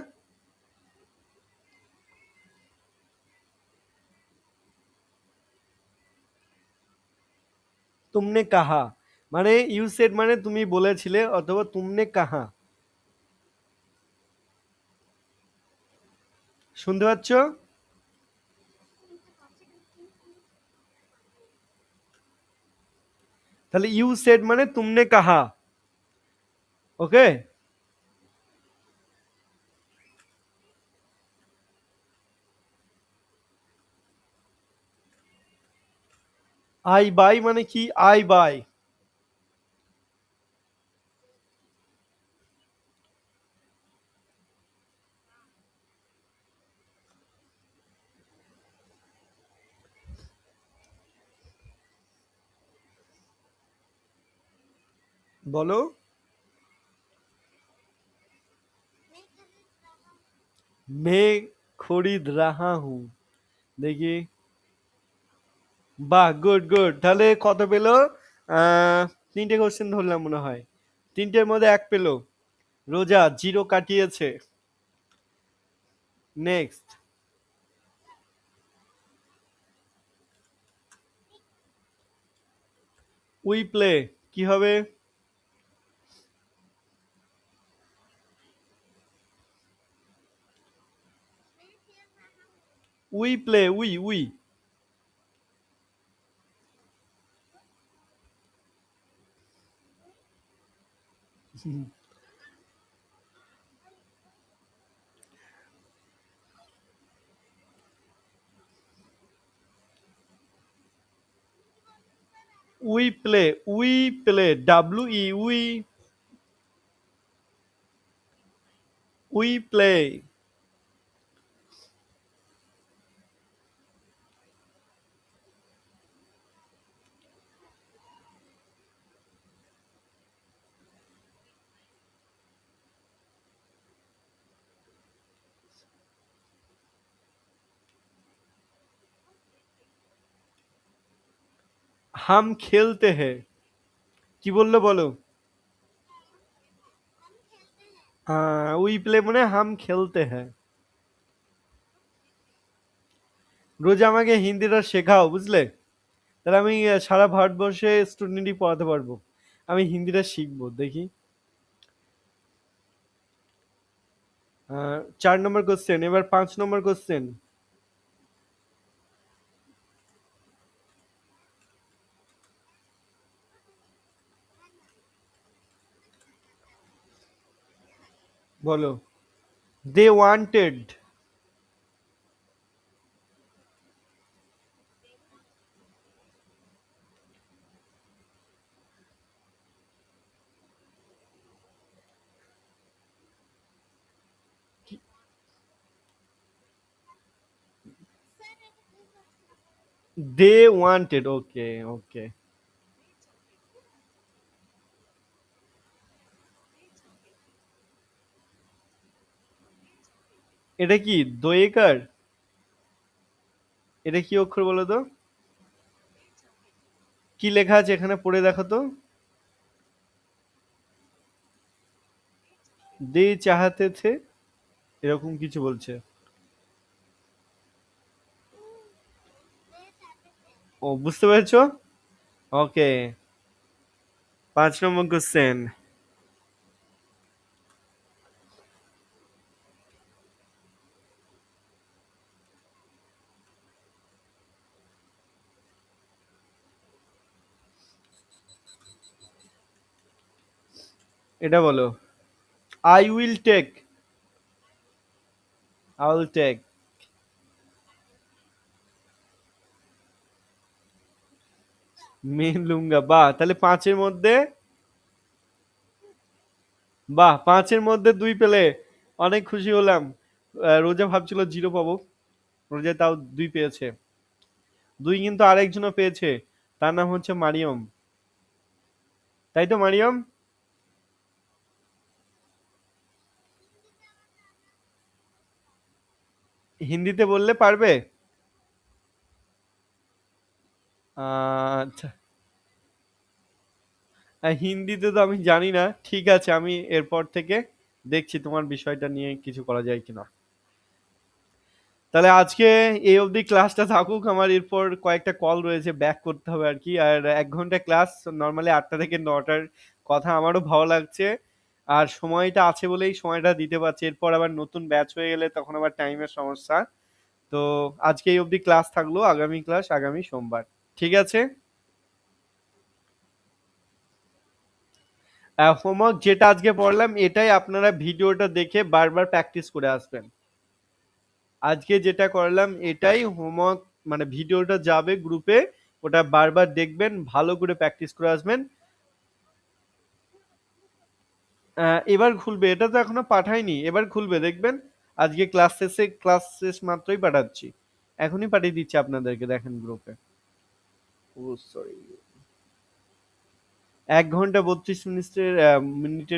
তুমনে কাহা মানে ইউ সেড মানে তুমি বলেছিলে, অথবা তুমনে কাহা। শুনতে পাচ্ছ? তাহলে ইউ সেড মানে তুমনে কাহা। ওকে। আই বাই মানে কি? I buy. বলো। मैं खरीद रहा हूँ। দেখি। বাহ, গুড গুড। তাহলে কত পেলো? আহ, তিনটে কোশ্চেন ধরলাম মনে হয়। তিনটের মধ্যে এক পেলো। রোজা জিরো কাটিয়েছে। নেক্সট। উই প্লে কি হবে? We play, we we. We play. We play W E we. We play. হাম খেলতে হ্যায়। কি বললো বলো? উই প্লে মানে হাম খেলতে হ্যায়। রোজা আমাকে হিন্দিটা শেখাও, বুঝলে? তাহলে আমি সারা ভারতবর্ষে স্টুডেন্টই পড়াতে পারবো। আমি হিন্দিটা শিখবো, দেখি। 4 নম্বর কোশ্চেন, এবার 5 নম্বর কোশ্চেন। বলো। They wanted. They wanted, okay okay. এটা কি দোয়েকার? এটা কি অক্ষর বলো তো? কি লেখা আছে এখানে, পড়ে দেখো তো। দে চাহাতে থে, এরকম কিছু বলছে। ও বুঝতে পেরেছো? ওকে, 5 নম্বর কোশ্চেন। এটা বলো। I will take. I will take. মেন লুঙ্গা, বাহ, তাহলে 5-এর মধ্যে, বাহ, 5-এর মধ্যে 2 পেলে অনেক খুশি হলাম। রোজা ভাবছিল 0 পাবো, রোজা তাও 2 পেয়েছে। 2 কিন্তু আরেকজনও পেয়েছে, তার নাম হচ্ছে মারিয়ম। তাই তো মারিয়ম? হিন্দিতে বললে পারবে? আচ্ছা। হিন্দিতে তো আমি জানি না, ঠিক আছে, আমি এরপর থেকে দেখছি তোমার বিষয়টা নিয়ে কিছু করা যায় কিনা। তাহলে আজকে এই অবধি ক্লাসটা থাকুক, আমার এরপর কয়েকটা কল রয়েছে, ব্যাক করতে হবে আর কি। আর 1 ঘন্টা ক্লাস, নর্মালি 8টা থেকে 9টার কথা। আমারও ভালো লাগছে, আর সময়টা আছে বলেই সময়টা দিতে পারছি। এরপর আবার নতুন ব্যাচ হয়ে গেলে তখন আবার টাইমের সমস্যা। তো আজকে এই অবধি ক্লাস থাকলো, আগামী ক্লাস আগামী সোমবার। ঠিক আছে। হোমওয়ার্ক যেটা আজকে পড়লাম এটাই আপনারা ভিডিওটা দেখে বারবার প্র্যাকটিস করে আসবেন। আজকে যেটা করলাম এটাই হোমওয়ার্ক, মানে ভিডিওটা যাবে গ্রুপে, ওটা বারবার দেখবেন, ভালো করে প্র্যাকটিস করে আসবেন। এবার খুলবে, এটা তো এখনো পাঠাইনি, এবার খুলবে দেখবেন। আজকে ক্লাস শেষ মাত্রই পাঠাচ্ছি, এখনই পাঠিয়ে দিচ্ছি আপনাদেরকে, দেখেন গ্রুপে। ও সরি। 1 ঘন্টা 32 মিনিটের